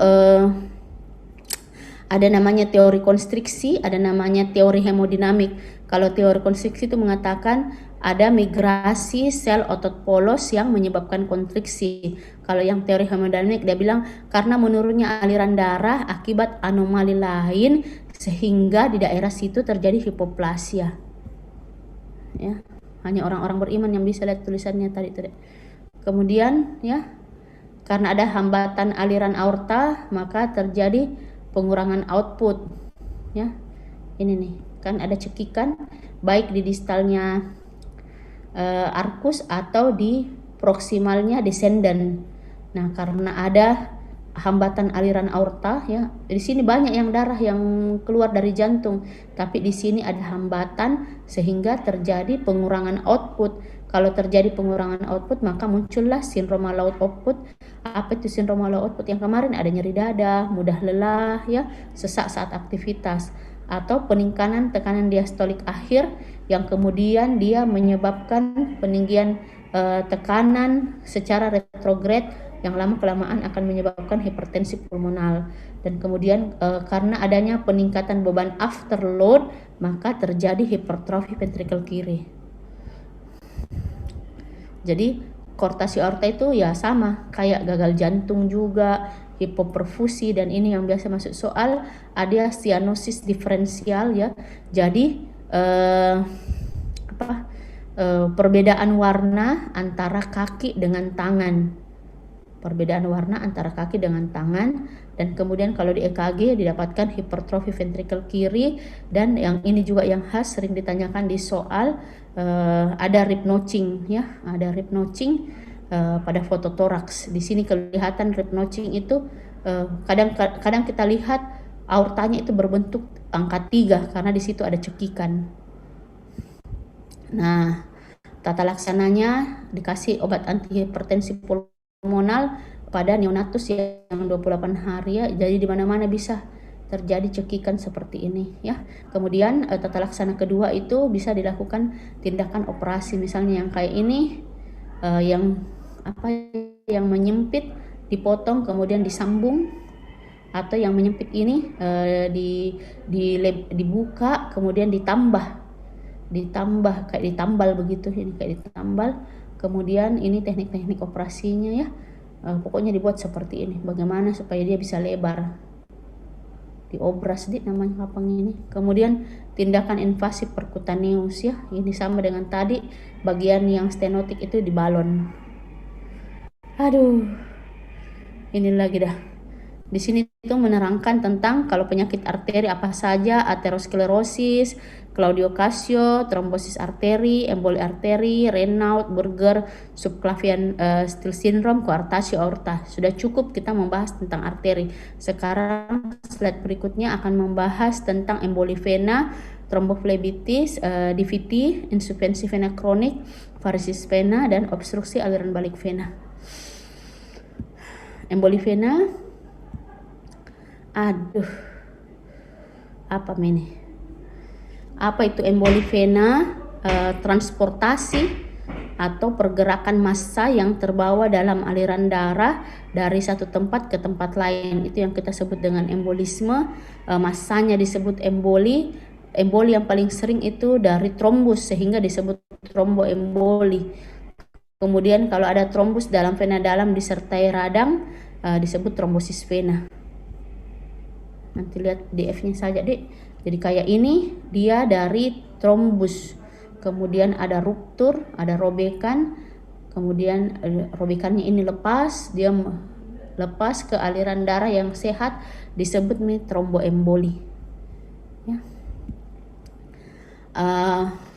ada namanya teori konstriksi, ada namanya teori hemodinamik. Kalau teori konstriksi itu mengatakan ada migrasi sel otot polos yang menyebabkan kontriksi. Kalau yang teori hemodinamik dia bilang karena menurunnya aliran darah akibat anomali lain sehingga di daerah situ terjadi hipoplasia. Ya, hanya orang-orang beriman yang bisa lihat tulisannya tadi. Kemudian ya, karena ada hambatan aliran aorta maka terjadi pengurangan output. Ya, ini nih kan ada cekikan baik di distalnya arcus atau di proksimalnya descendens. Nah, karena ada hambatan aliran aorta ya, di sini banyak yang darah yang keluar dari jantung, tapi di sini ada hambatan sehingga terjadi pengurangan output. Kalau terjadi pengurangan output maka muncullah sindroma low output. Apa itu sindroma low output? Yang kemarin ada nyeri dada, mudah lelah ya, sesak saat aktivitas, atau peningkatan tekanan diastolik akhir yang kemudian dia menyebabkan peninggian tekanan secara retrograde yang lama-kelamaan akan menyebabkan hipertensi pulmonal. Dan kemudian karena adanya peningkatan beban afterload maka terjadi hipertrofi ventrikel kiri. Jadi coarctatio aorta itu ya sama kayak gagal jantung juga, hipoperfusi, dan ini yang biasa masuk soal, ada cyanosis diferensial ya. Jadi perbedaan warna antara kaki dengan tangan. Perbedaan warna antara kaki dengan tangan, dan kemudian kalau di EKG didapatkan hipertrofi ventrikel kiri, dan yang ini juga yang khas sering ditanyakan di soal, ada rib notching ya, ada rib notching pada foto toraks. Di sini kelihatan rib notching itu kadang kita lihat aortanya itu berbentuk angka 3 karena di situ ada cekikan. Nah, tata laksananya dikasih obat antihipertensi pulmonal pada neonatus yang 28 hari ya. Jadi di mana-mana bisa terjadi cekikan seperti ini ya. Kemudian tata laksana kedua itu bisa dilakukan tindakan operasi, misalnya yang kayak ini, yang menyempit dipotong kemudian disambung atau yang menyempit ini dibuka kemudian ditambah kayak ditambal begitu, ini kayak ditambal. Kemudian ini teknik-teknik operasinya ya. Pokoknya dibuat seperti ini. Bagaimana supaya dia bisa lebar. Diobras namanya lapang ini. Kemudian tindakan invasif percutaneous ya. Ini sama dengan tadi, bagian yang stenotik itu di balon. Aduh. Ini lagi dah. Di sini itu menerangkan tentang kalau penyakit arteri apa saja: aterosklerosis, Claudio Casio, trombosis arteri, emboli arteri, Raynaud, Burger, subclavian Still syndrome, coarctatio aorta. Sudah cukup kita membahas tentang arteri. Sekarang slide berikutnya akan membahas tentang emboli vena, tromboflebitis, DVT, insuffisiensi vena kronik, varisis vena, dan obstruksi aliran balik vena. Emboli vena, aduh, apa ini? Apa itu emboli vena? Transportasi atau pergerakan massa yang terbawa dalam aliran darah dari satu tempat ke tempat lain. Itu yang kita sebut dengan embolisme. Massanya disebut emboli. Emboli yang paling sering itu dari trombus sehingga disebut tromboemboli. Kemudian kalau ada trombus dalam vena dalam disertai radang disebut trombosis vena. Nanti lihat DF-nya saja, Dek. Jadi kayak ini dia dari trombus. Kemudian ada ruptur, ada robekan. Kemudian robekannya ini lepas, dia lepas ke aliran darah yang sehat disebut tromboemboli. Ya.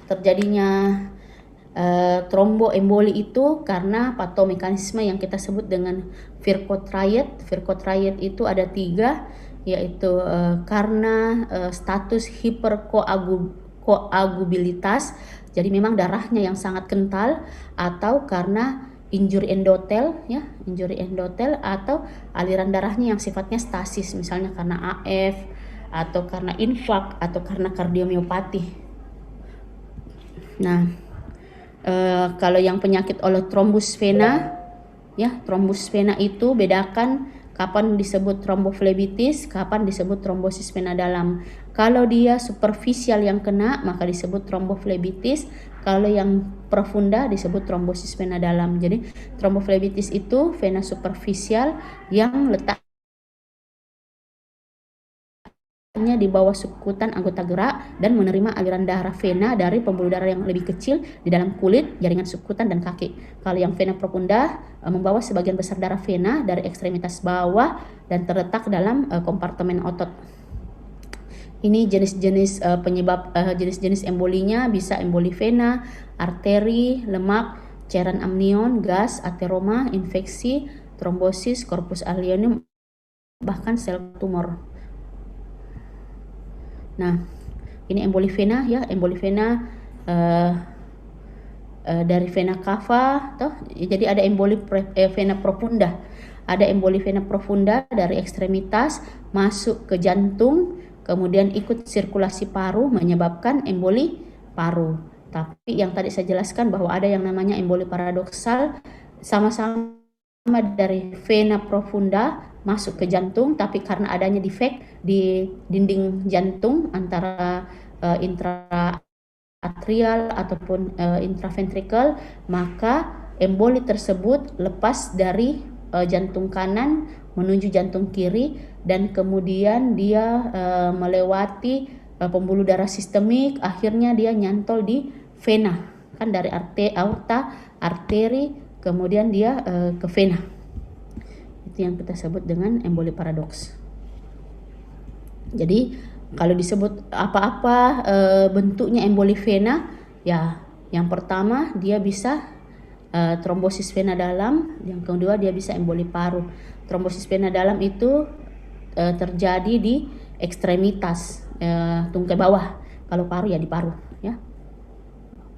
Terjadinya tromboemboli itu karena patomekanisme yang kita sebut dengan Virchow triad. Virchow triad itu ada 3, yaitu karena status hiperkoagubilitas, jadi memang darahnya yang sangat kental, atau karena injury endotel ya, injury endotel, atau aliran darahnya yang sifatnya stasis, misalnya karena AF atau karena infak atau karena kardiomiopati. Nah, kalau yang penyakit oleh trombus vena ya, trombus vena itu bedakan kapan disebut tromboflebitis, kapan disebut trombosis vena dalam. Kalau dia superficial yang kena, maka disebut tromboflebitis. Kalau yang profunda disebut trombosis vena dalam. Jadi tromboflebitis itu vena superficial yang letaknya di bawah subkutan anggota gerak dan menerima aliran darah vena dari pembuluh darah yang lebih kecil di dalam kulit, jaringan subkutan, dan kaki. Kalau yang vena profunda membawa sebagian besar darah vena dari ekstremitas bawah dan terletak dalam kompartemen otot. Ini jenis-jenis penyebab jenis-jenis embolinya bisa emboli vena, arteri, lemak, cairan amnion, gas, ateroma, infeksi, trombosis, corpus allionum, bahkan sel tumor. Nah, ini emboli vena ya, emboli vena dari vena cava, toh. Jadi ada emboli vena profunda. Ada emboli vena profunda dari ekstremitas masuk ke jantung, kemudian ikut sirkulasi paru menyebabkan emboli paru. Tapi yang tadi saya jelaskan bahwa ada yang namanya emboli paradoksal, sama-sama dari vena profunda masuk ke jantung, tapi karena adanya defek di dinding jantung antara intraatrial ataupun intraventricle, maka emboli tersebut lepas dari jantung kanan menuju jantung kiri, dan kemudian dia melewati pembuluh darah sistemik, akhirnya dia nyantol di vena, kan dari aorta, arteri, kemudian dia ke vena. Itu yang kita sebut dengan emboli paradoks. Jadi kalau disebut apa-apa bentuknya emboli vena, ya yang pertama dia bisa trombosis vena dalam, yang kedua dia bisa emboli paru. Trombosis vena dalam itu terjadi di ekstremitas tungkai bawah. Kalau paru ya di paru, ya.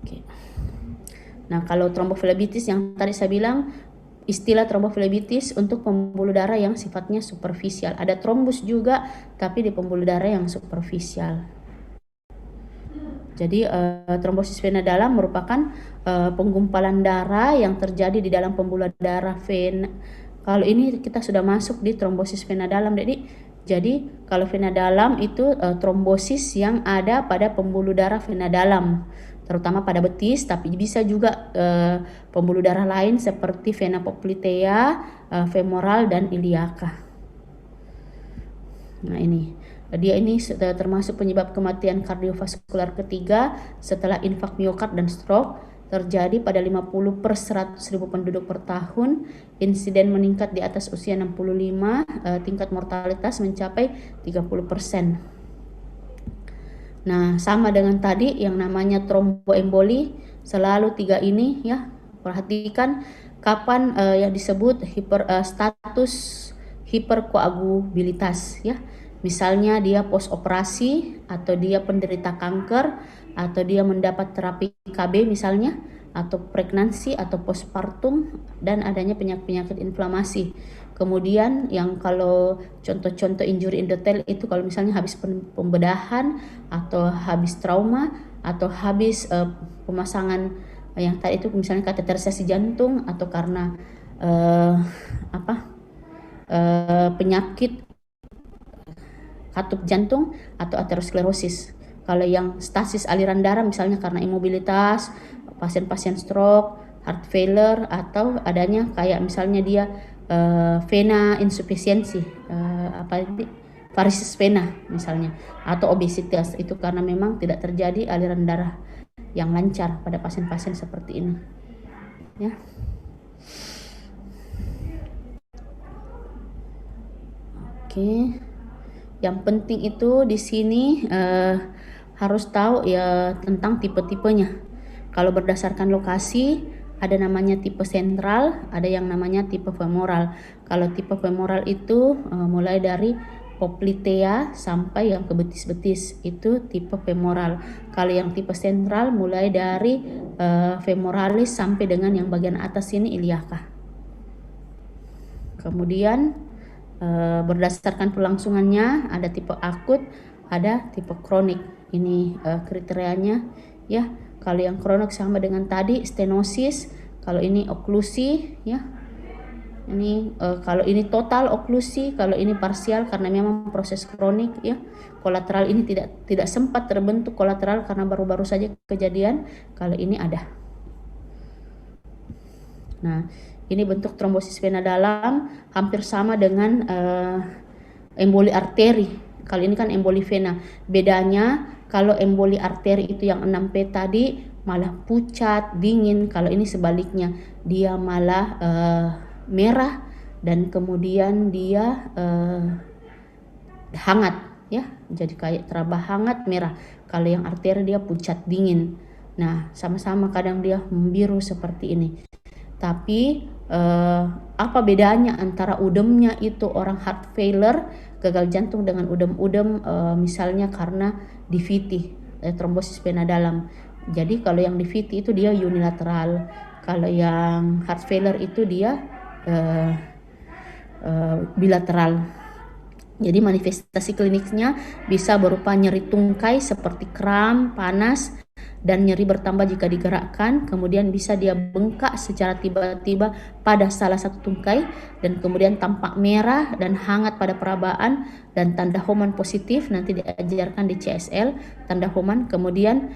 Oke. Nah, kalau tromboflebitis yang tadi saya bilang, istilah tromboflebitis untuk pembuluh darah yang sifatnya superficial. Ada trombus juga, tapi di pembuluh darah yang superficial. Jadi trombosis vena dalam merupakan penggumpalan darah yang terjadi di dalam pembuluh darah vena. Kalau ini kita sudah masuk di trombosis vena dalam, jadi Jadi kalau vena dalam itu trombosis yang ada pada pembuluh darah vena dalam, terutama pada betis, tapi bisa juga pembuluh darah lain seperti vena poplitea, femoral dan iliaca. Nah ini termasuk penyebab kematian kardiovaskular ketiga setelah infak miokard dan stroke, terjadi pada 50 per 100.000 penduduk per tahun. Insiden meningkat di atas usia 65, tingkat mortalitas mencapai 30%. Nah, sama dengan tadi yang namanya tromboemboli, selalu 3 ini ya. Perhatikan kapan yang disebut status hiperkoagulabilitas ya. Misalnya dia post operasi, atau dia penderita kanker, atau dia mendapat terapi KB misalnya, atau pregnancy atau postpartum, dan adanya penyakit inflamasi. Kemudian yang kalau contoh-contoh injury endothel itu kalau misalnya habis pembedahan, atau habis trauma, atau habis pemasangan yang tadi itu misalnya kateterisasi jantung, atau karena penyakit katup jantung atau aterosklerosis. Kalau yang stasis aliran darah misalnya karena imobilitas, pasien-pasien stroke, heart failure, atau adanya kayak misalnya dia vena insufisiensi, varices vena misalnya, atau obesitas, itu karena memang tidak terjadi aliran darah yang lancar pada pasien-pasien seperti ini ya. Oke. Yang penting itu di sini harus tahu ya tentang tipe-tipenya. Kalau berdasarkan lokasi, ada namanya tipe sentral, ada yang namanya tipe femoral. Kalau tipe femoral itu mulai dari poplitea sampai yang ke betis-betis, itu tipe femoral. Kalau yang tipe sentral mulai dari femoralis sampai dengan yang bagian atas ini iliaca. Kemudian berdasarkan pelangsungannya ada tipe akut, ada tipe kronik. Ini kriterianya ya. Kalau yang kronik sama dengan tadi stenosis, kalau ini oklusi ya. Ini kalau ini total oklusi, kalau ini parsial karena memang proses kronik ya. Kolateral ini tidak sempat terbentuk kolateral karena baru-baru saja kejadian. Kalau ini ada. Nah, ini bentuk trombosis vena dalam hampir sama dengan emboli arteri. Kalau ini kan emboli vena. Bedanya kalau emboli arteri itu yang 6P tadi malah pucat, dingin. Kalau ini sebaliknya, dia malah merah dan kemudian dia hangat ya. Jadi kayak teraba hangat merah. Kalau yang arteri dia pucat, dingin. Nah, sama-sama kadang dia membiru seperti ini. Tapi apa bedanya antara udemnya itu orang heart failure, gagal jantung, dengan udem-udem misalnya karena DVT, trombosis vena dalam. Jadi kalau yang DVT itu dia unilateral, kalau yang heart failure itu dia bilateral. Jadi manifestasi klinisnya bisa berupa nyeri tungkai seperti kram, panas, dan nyeri bertambah jika digerakkan. Kemudian bisa dia bengkak secara tiba-tiba pada salah satu tungkai, dan kemudian tampak merah dan hangat pada perabaan, dan tanda Homan positif nanti diajarkan di CSL tanda Homan. Kemudian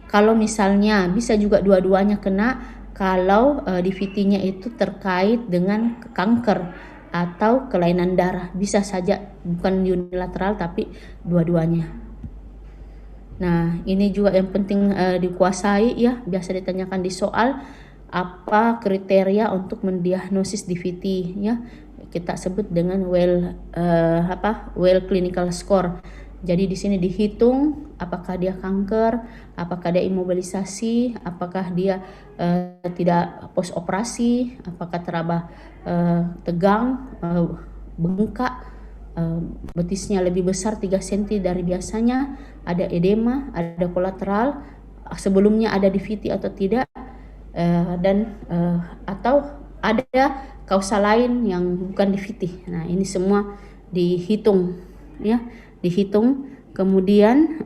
kalau misalnya bisa juga dua-duanya kena, kalau DVT-nya itu terkait dengan kanker atau kelainan darah, bisa saja bukan unilateral tapi dua-duanya. Nah, ini juga yang penting dikuasai ya, biasa ditanyakan di soal, apa kriteria untuk mendiagnosis DVT ya. Kita sebut dengan well clinical score. Jadi di sini dihitung apakah dia kanker, apakah dia imobilisasi, apakah dia tidak post operasi, apakah teraba tegang, bengkak, betisnya lebih besar 3 cm dari biasanya, ada edema, ada kolateral, sebelumnya ada DVT atau tidak, dan atau ada kausa lain yang bukan DVT. Nah, ini semua dihitung ya, dihitung. Kemudian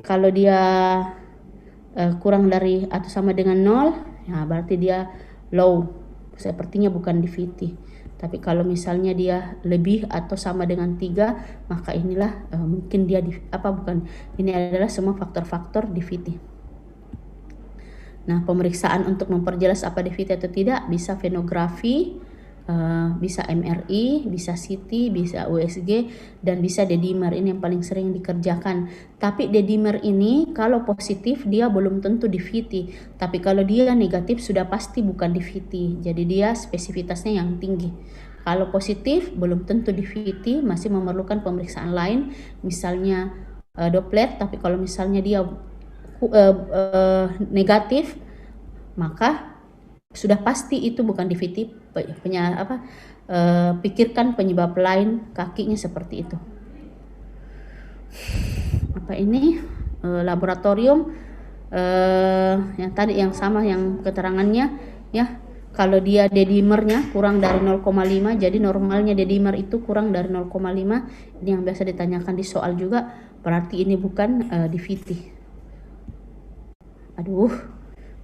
kalau dia kurang dari atau sama dengan 0, nah berarti dia low, sepertinya bukan DVT. Tapi kalau misalnya dia lebih atau sama dengan 3, maka inilah mungkin dia ini adalah semua faktor-faktor DVT. Nah, pemeriksaan untuk memperjelas apa DVT atau tidak bisa venografi, bisa MRI, bisa CT, bisa USG, dan bisa D-dimer. Ini yang paling sering dikerjakan. Tapi D-dimer ini kalau positif dia belum tentu DVT, tapi kalau dia negatif sudah pasti bukan DVT. Jadi dia spesifitasnya yang tinggi. Kalau positif belum tentu DVT, masih memerlukan pemeriksaan lain, misalnya Doppler. Tapi kalau misalnya dia negatif, maka sudah pasti itu bukan DVT. Pikirkan penyebab lain kakinya seperti itu. Laboratorium yang tadi yang sama yang keterangannya ya. Kalau dia D-dimernya kurang dari 0,5, jadi normalnya D-dimer itu kurang dari 0,5. Ini yang biasa ditanyakan di soal juga, berarti ini bukan DVT.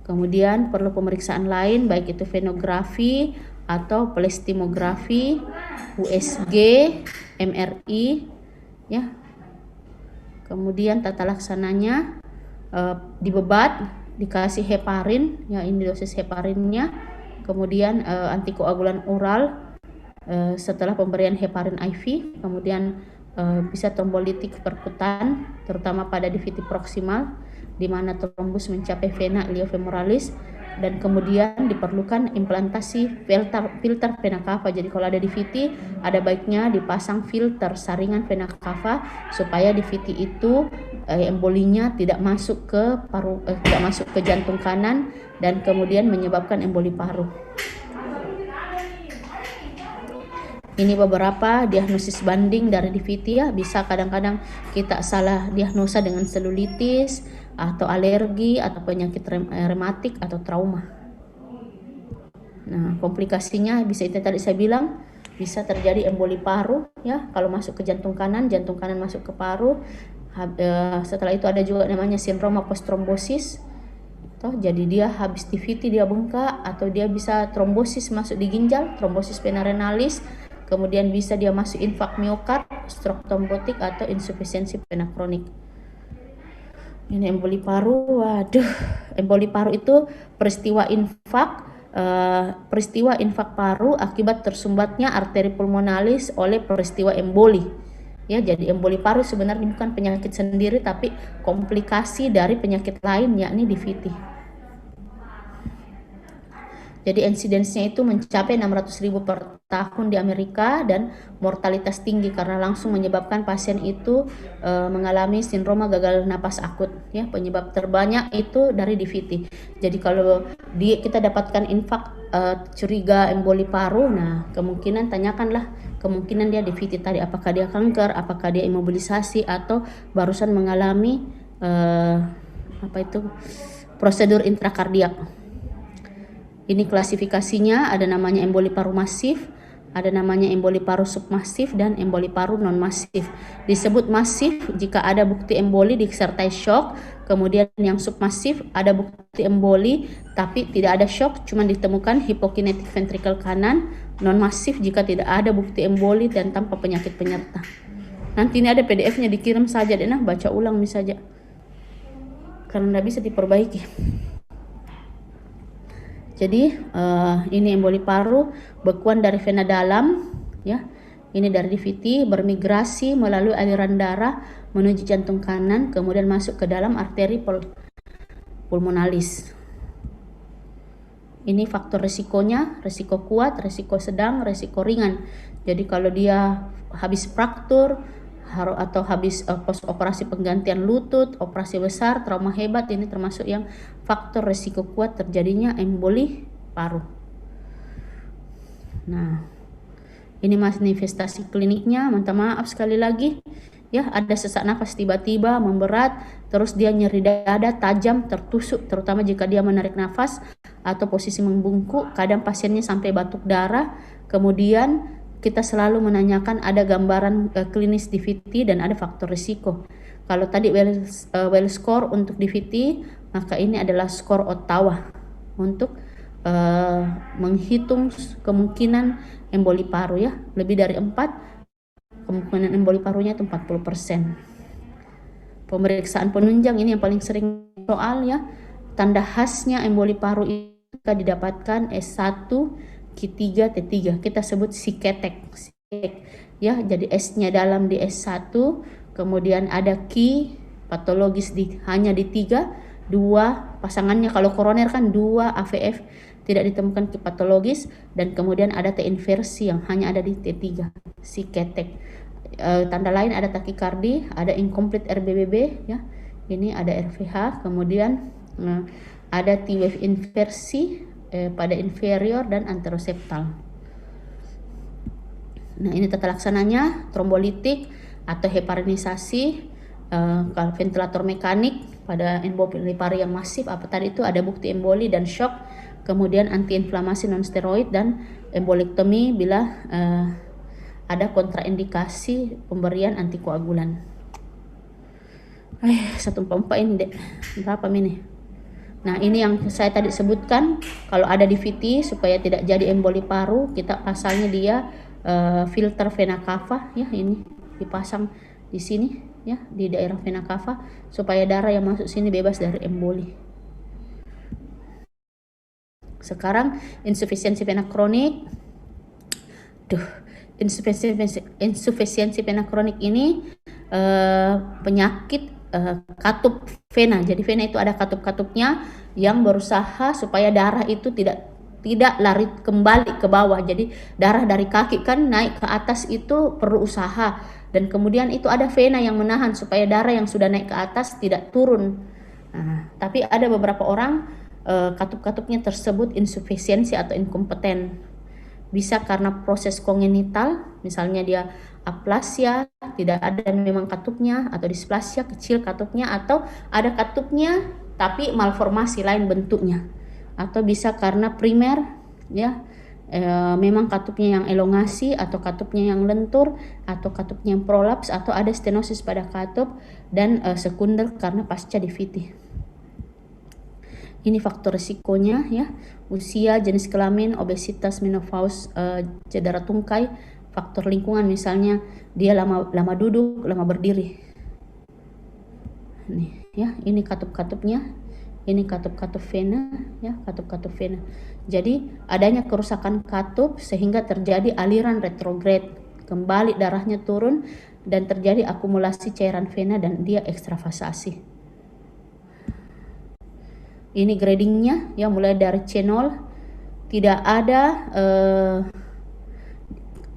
Kemudian perlu pemeriksaan lain, baik itu venografi atau plastimografi, USG, MRI, ya. Kemudian tata laksananya dibebat, dikasih heparin, ya ini dosis heparinnya. Kemudian antikoagulan oral setelah pemberian heparin IV. Kemudian bisa trombolitik perkutan, terutama pada DVT proksimal, di mana trombus mencapai vena iliofemoralis, dan kemudian diperlukan implantasi filter vena cava. Jadi kalau ada DVT, ada baiknya dipasang filter saringan vena cava supaya DVT itu embolinya tidak masuk ke paru, tidak masuk ke jantung kanan dan kemudian menyebabkan emboli paru. Ini beberapa diagnosis banding dari DVT ya. Bisa kadang-kadang kita salah diagnosa dengan selulitis atau alergi atau penyakit rematik atau trauma. Nah, komplikasinya bisa itu tadi saya bilang, bisa terjadi emboli paru ya kalau masuk ke jantung kanan masuk ke paru. Setelah itu ada juga namanya sindroma post trombosis. Jadi dia habis DVT dia bengkak, atau dia bisa trombosis masuk di ginjal, trombosis vena renalis. Kemudian bisa dia masuk infak miokard, stroke trombotik, atau insufisiensi vena kronik. Ini emboli paru. Emboli paru itu peristiwa infak paru akibat tersumbatnya arteri pulmonalis oleh peristiwa emboli. Ya, jadi emboli paru sebenarnya bukan penyakit sendiri, tapi komplikasi dari penyakit lain, yakni DVT. Jadi insidensinya itu mencapai 600.000 per tahun di Amerika, dan mortalitas tinggi karena langsung menyebabkan pasien itu mengalami sindroma gagal napas akut. Ya, penyebab terbanyak itu dari DVT. Jadi kalau kita dapatkan infak curiga emboli paru, nah tanyakanlah kemungkinan dia DVT tadi, apakah dia kanker, apakah dia imobilisasi, atau barusan mengalami prosedur intrakardiak. Ini klasifikasinya, ada namanya emboli paru masif, ada namanya emboli paru submasif, dan emboli paru non masif. Disebut masif jika ada bukti emboli disertai shock. Kemudian yang submasif ada bukti emboli tapi tidak ada shock, cuma ditemukan hipokinetik ventrikel kanan. Non masif jika tidak ada bukti emboli dan tanpa penyakit penyerta. Nanti ini ada PDF-nya, dikirim saja deh, baca ulang saja karena tidak bisa diperbaiki. Jadi ini emboli paru, bekuan dari vena dalam, ya. Ini dari DVT bermigrasi melalui aliran darah menuju jantung kanan, kemudian masuk ke dalam arteri pulmonalis. Ini faktor resikonya, resiko kuat, resiko sedang, resiko ringan. Jadi kalau dia habis fraktur atau habis post operasi penggantian lutut, operasi besar, trauma hebat, ini termasuk yang faktor resiko kuat terjadinya emboli paru. Nah, ini manifestasi kliniknya. Minta maaf sekali lagi ya, ada sesak nafas tiba-tiba memberat, terus dia nyeri dada tajam, tertusuk, terutama jika dia menarik nafas atau posisi membungkuk. Kadang pasiennya sampai batuk darah. Kemudian kita selalu menanyakan ada gambaran klinis DVT dan ada faktor risiko. Kalau tadi well score untuk DVT, maka ini adalah skor Ottawa untuk menghitung kemungkinan emboli paru ya. Lebih dari 4, kemungkinan emboli parunya itu 40%. Pemeriksaan penunjang ini yang paling sering soal ya. Tanda khasnya emboli paru itu didapatkan S1, Q3, T3. Kita sebut siketek ya. Jadi S-nya dalam di S1, kemudian ada Q patologis hanya di 3, 2 pasangannya kalau koroner kan 2 AVF tidak ditemukan Q patologis, dan kemudian ada T inversi yang hanya ada di T3 siketek. Tanda lain ada takikardi, ada incomplete RBBB ya. Ini ada RVH, kemudian ada T-wave inversi pada inferior dan anteroseptal. Nah, ini tata laksananya trombolitik atau heparinisasi, kalau ventilator mekanik pada emboli paru yang masif apa tadi itu ada bukti emboli dan shock, kemudian antiinflamasi non steroid dan embolektomi bila ada kontraindikasi pemberian antikoagulan. 144 ini dek, berapa ini? Nah, ini yang saya tadi sebutkan, kalau ada DVT supaya tidak jadi emboli paru, kita pasangnya dia filter vena cava ya, ini dipasang di sini ya, di daerah vena cava supaya darah yang masuk sini bebas dari emboli. Sekarang insufisiensi vena kronik. Insufisiensi vena kronik ini penyakit katup vena. Jadi vena itu ada katup-katupnya yang berusaha supaya darah itu tidak lari kembali ke bawah. Jadi darah dari kaki kan naik ke atas itu perlu usaha, dan kemudian itu ada vena yang menahan supaya darah yang sudah naik ke atas tidak turun. Nah, tapi ada beberapa orang katup-katupnya tersebut insufisiensi atau inkompeten. Bisa karena proses kongenital, misalnya dia aplasia, tidak ada memang katupnya, atau displasia, kecil katupnya, atau ada katupnya tapi malformasi lain bentuknya. Atau bisa karena primer ya, memang katupnya yang elongasi, atau katupnya yang lentur, atau katupnya yang prolaps, atau ada stenosis pada katup, dan sekunder karena pasca DVT. Ini faktor risikonya ya, usia, jenis kelamin, obesitas, menopause, cedera tungkai, faktor lingkungan, misalnya dia lama duduk, lama berdiri. Nih ya, ini katup-katupnya, ini katup-katup vena ya, katup-katup vena. Jadi adanya kerusakan katup sehingga terjadi aliran retrograde, kembali darahnya turun dan terjadi akumulasi cairan vena dan dia ekstravasasi. Ini gradingnya ya, mulai dari C0, tidak ada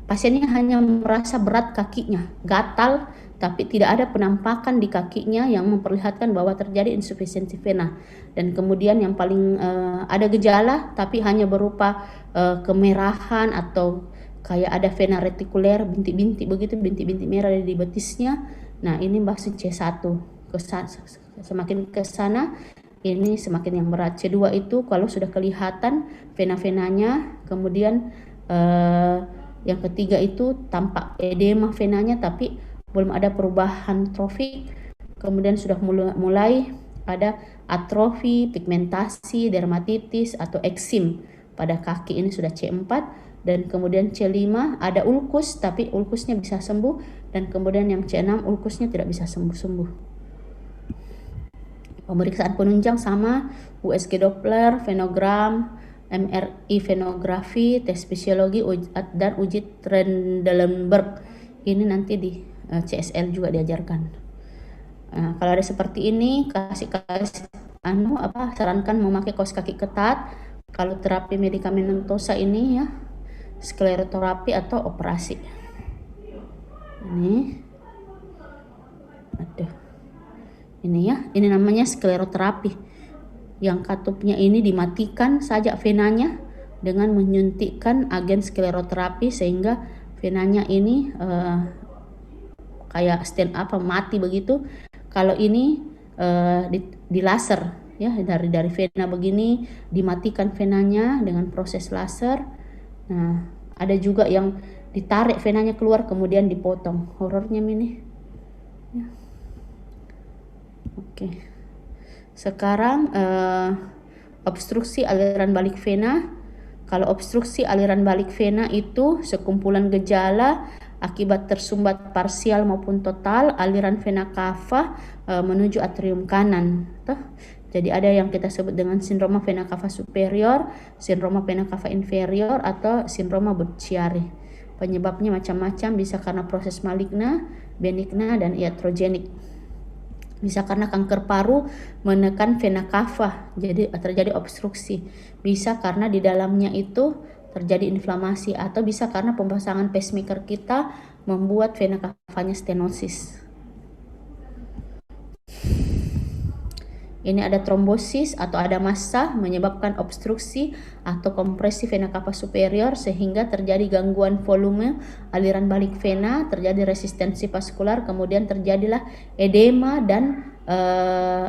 pasiennya hanya merasa berat kakinya, gatal, tapi tidak ada penampakan di kakinya yang memperlihatkan bahwa terjadi insufisiensi vena. Dan kemudian yang paling ada gejala tapi hanya berupa kemerahan atau kayak ada vena retikuler, bintik-bintik begitu, bintik-bintik merah di betisnya. Nah, ini maksud C1. Semakin ke sana ini semakin yang berat. C2 itu kalau sudah kelihatan vena-venanya, kemudian yang ketiga itu tampak edema venanya tapi belum ada perubahan trofik, kemudian sudah mulai ada atrofi, pigmentasi, dermatitis atau eksim pada kaki, ini sudah C4. Dan kemudian C5 ada ulkus tapi ulkusnya bisa sembuh, dan kemudian yang C6 ulkusnya tidak bisa sembuh-sembuh. Pemeriksaan penunjang sama, USG Doppler, venogram, MRI venografi, tes fisiologi dan uji Trendelenburg. Ini nanti di CSL juga diajarkan. Kalau ada seperti ini, sarankan memakai kaos kaki ketat. Kalau terapi medikamentosa ini ya, skleroterapi atau operasi. Ini ya, ini namanya skleroterapi. Yang katupnya ini dimatikan saja venanya dengan menyuntikkan agen skleroterapi sehingga venanya ini kayak mati begitu. Kalau ini di laser ya, dari vena begini dimatikan venanya dengan proses laser. Nah, ada juga yang ditarik venanya keluar kemudian dipotong. Horornya ini ya. Oke. Sekarang obstruksi aliran balik vena. Kalau obstruksi aliran balik vena itu sekumpulan gejala akibat tersumbat parsial maupun total aliran vena cava menuju atrium kanan. Jadi ada yang kita sebut dengan sindroma vena cava superior, sindroma vena cava inferior, atau sindroma Budd-Chiari. Penyebabnya macam-macam, bisa karena proses maligna, benigna, dan iatrogenik. Bisa karena kanker paru menekan vena cava, jadi terjadi obstruksi. Bisa karena di dalamnya itu terjadi inflamasi, atau bisa karena pemasangan pacemaker kita membuat vena cavanya stenosis. Ini ada trombosis atau ada massa menyebabkan obstruksi atau kompresi vena cava superior sehingga terjadi gangguan volume aliran balik vena, terjadi resistensi vaskular, kemudian terjadilah edema dan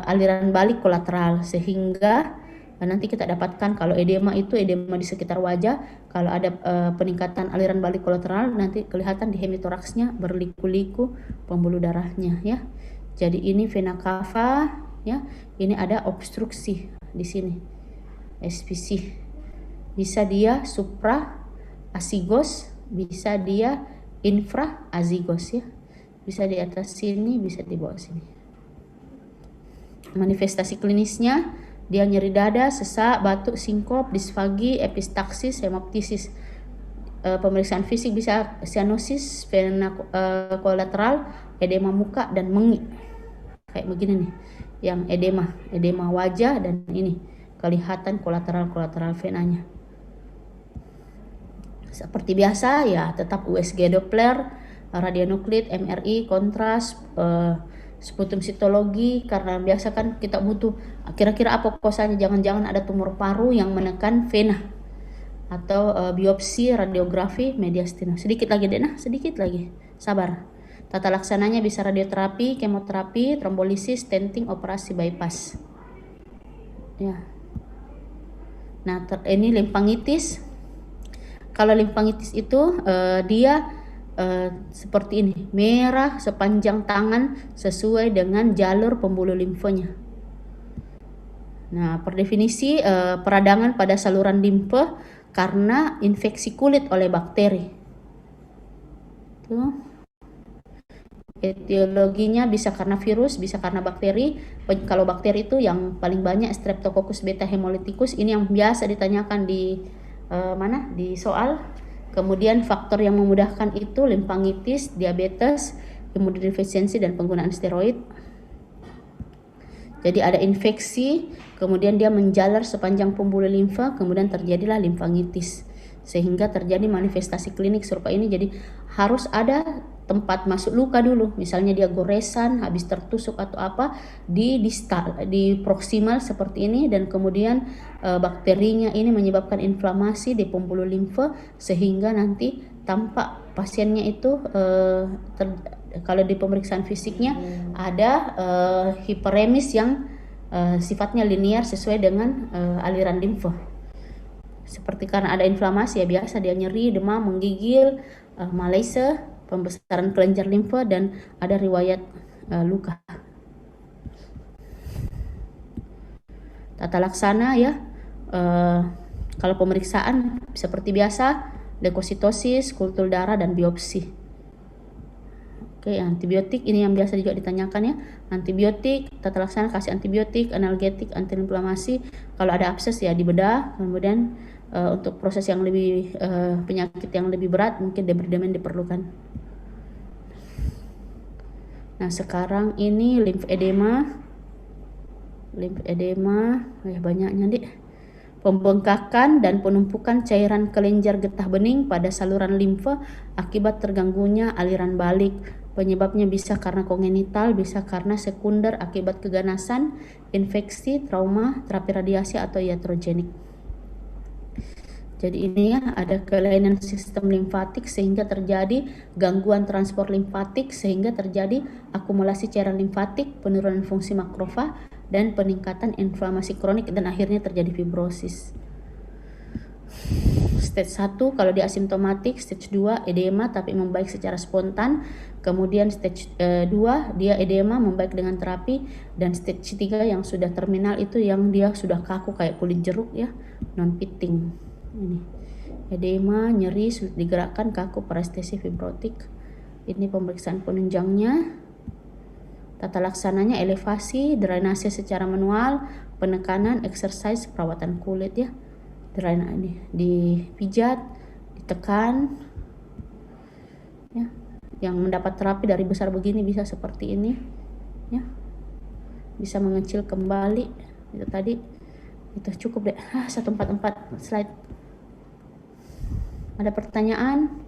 aliran balik kolateral, sehingga nanti kita dapatkan kalau edema itu edema di sekitar wajah, kalau ada peningkatan aliran balik kolateral nanti kelihatan di hemitoraksnya berliku-liku pembuluh darahnya ya. Jadi ini vena cava ya, ini ada obstruksi di sini, SPC. Bisa dia supra azigos, bisa dia infra azigos ya. Bisa di atas sini, bisa di bawah sini. Manifestasi klinisnya dia nyeri dada, sesak, batuk, sinkop, disfagi, epistaksis, hemoptisis. Pemeriksaan fisik bisa cyanosis, vena kolateral, edema muka, dan mengi. Kayak begini nih, yang edema wajah, dan ini kelihatan kolateral venanya. Seperti biasa ya, tetap USG Doppler, radionukleid, MRI, kontras, sputum sitologi, karena biasa kan kita butuh kira-kira apa kosanya, jangan-jangan ada tumor paru yang menekan vena, atau biopsi, radiografi, mediastina. Sedikit lagi deh, sedikit lagi, sabar. Tata laksananya bisa radioterapi, kemoterapi, trombolisis, stenting, operasi bypass. Ya. Nah, ini limfangitis. Kalau limfangitis itu dia seperti ini, merah sepanjang tangan sesuai dengan jalur pembuluh limfonya. Nah, per definisi peradangan pada saluran limfe karena infeksi kulit oleh bakteri. Tuh. Etiologinya bisa karena virus, bisa karena bakteri. Kalau bakteri itu yang paling banyak Streptococcus beta hemolyticus, ini yang biasa ditanyakan di di soal. Kemudian faktor yang memudahkan itu limfangitis, diabetes, imunodefisiensi, dan penggunaan steroid. Jadi ada infeksi, kemudian dia menjalar sepanjang pembuluh limfa, kemudian terjadilah limfangitis, sehingga terjadi manifestasi klinik serupa ini. Jadi harus ada tempat masuk luka dulu, misalnya dia goresan habis tertusuk atau apa di distal, di proksimal seperti ini, dan kemudian bakterinya ini menyebabkan inflamasi di pembuluh limfa, sehingga nanti tampak pasiennya itu kalau di pemeriksaan fisiknya ada hiperemis yang sifatnya linear sesuai dengan aliran limfa. Seperti karena ada inflamasi ya, biasa dia nyeri, demam, menggigil, malaise, pembesaran kelenjar limfa, dan ada riwayat luka. Tata laksana ya, kalau pemeriksaan seperti biasa, leukositosis, kultur darah, dan biopsi. Oke, antibiotik ini yang biasa juga ditanyakan ya. Antibiotik, tata laksana kasih antibiotik, analgetik, antiinflamasi. Kalau ada abses ya dibedah. Kemudian untuk proses yang lebih penyakit yang lebih berat mungkin debridamen diperlukan. Nah, sekarang ini limfedema ya, banyaknya nih. Pembengkakan dan penumpukan cairan kelenjar getah bening pada saluran limfa akibat terganggunya aliran balik. Penyebabnya bisa karena kongenital, bisa karena sekunder akibat keganasan, infeksi, trauma, terapi radiasi, atau iatrogenik. Jadi ini ya, ada kelainan sistem limfatik sehingga terjadi gangguan transport limfatik, sehingga terjadi akumulasi cairan limfatik, penurunan fungsi makrofag, dan peningkatan inflamasi kronik, dan akhirnya terjadi fibrosis. Stage 1 kalau dia asimptomatik, stage 2 edema tapi membaik secara spontan. Kemudian stage 2 dia edema membaik dengan terapi, dan stage 3 yang sudah terminal itu yang dia sudah kaku kayak kulit jeruk ya, non pitting. Ini edema, nyeri, sulit digerakkan, kaku, parestesi, fibrotik. Ini pemeriksaan penunjangnya. Tata laksananya elevasi, drainase secara manual, penekanan, exercise, perawatan kulit ya. Ini dipijat, ditekan ya. Yang mendapat terapi dari besar begini bisa seperti ini ya, bisa mengecil kembali. Itu tadi itu cukup deh. 144 slide. Ada pertanyaan?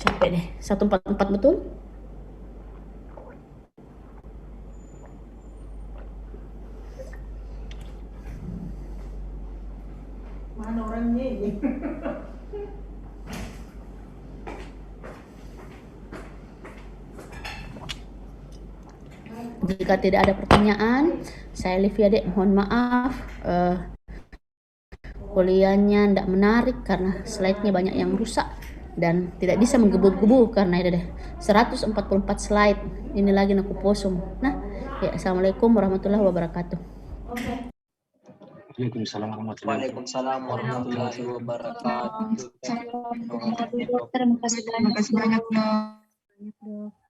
Capek deh. 144 betul? Mana orangnya ini? Jika tidak ada pertanyaan, saya Livia Dek mohon maaf kuliahnya tidak menarik karena slide-nya banyak yang rusak dan tidak bisa menggebu-gebu karena ada 144 slide. Ini lagi aku posong. Nah, ya, assalamualaikum warahmatullahi wabarakatuh. Waalaikumsalam warahmatullahi wabarakatuh. Terima kasih banyak, Dok.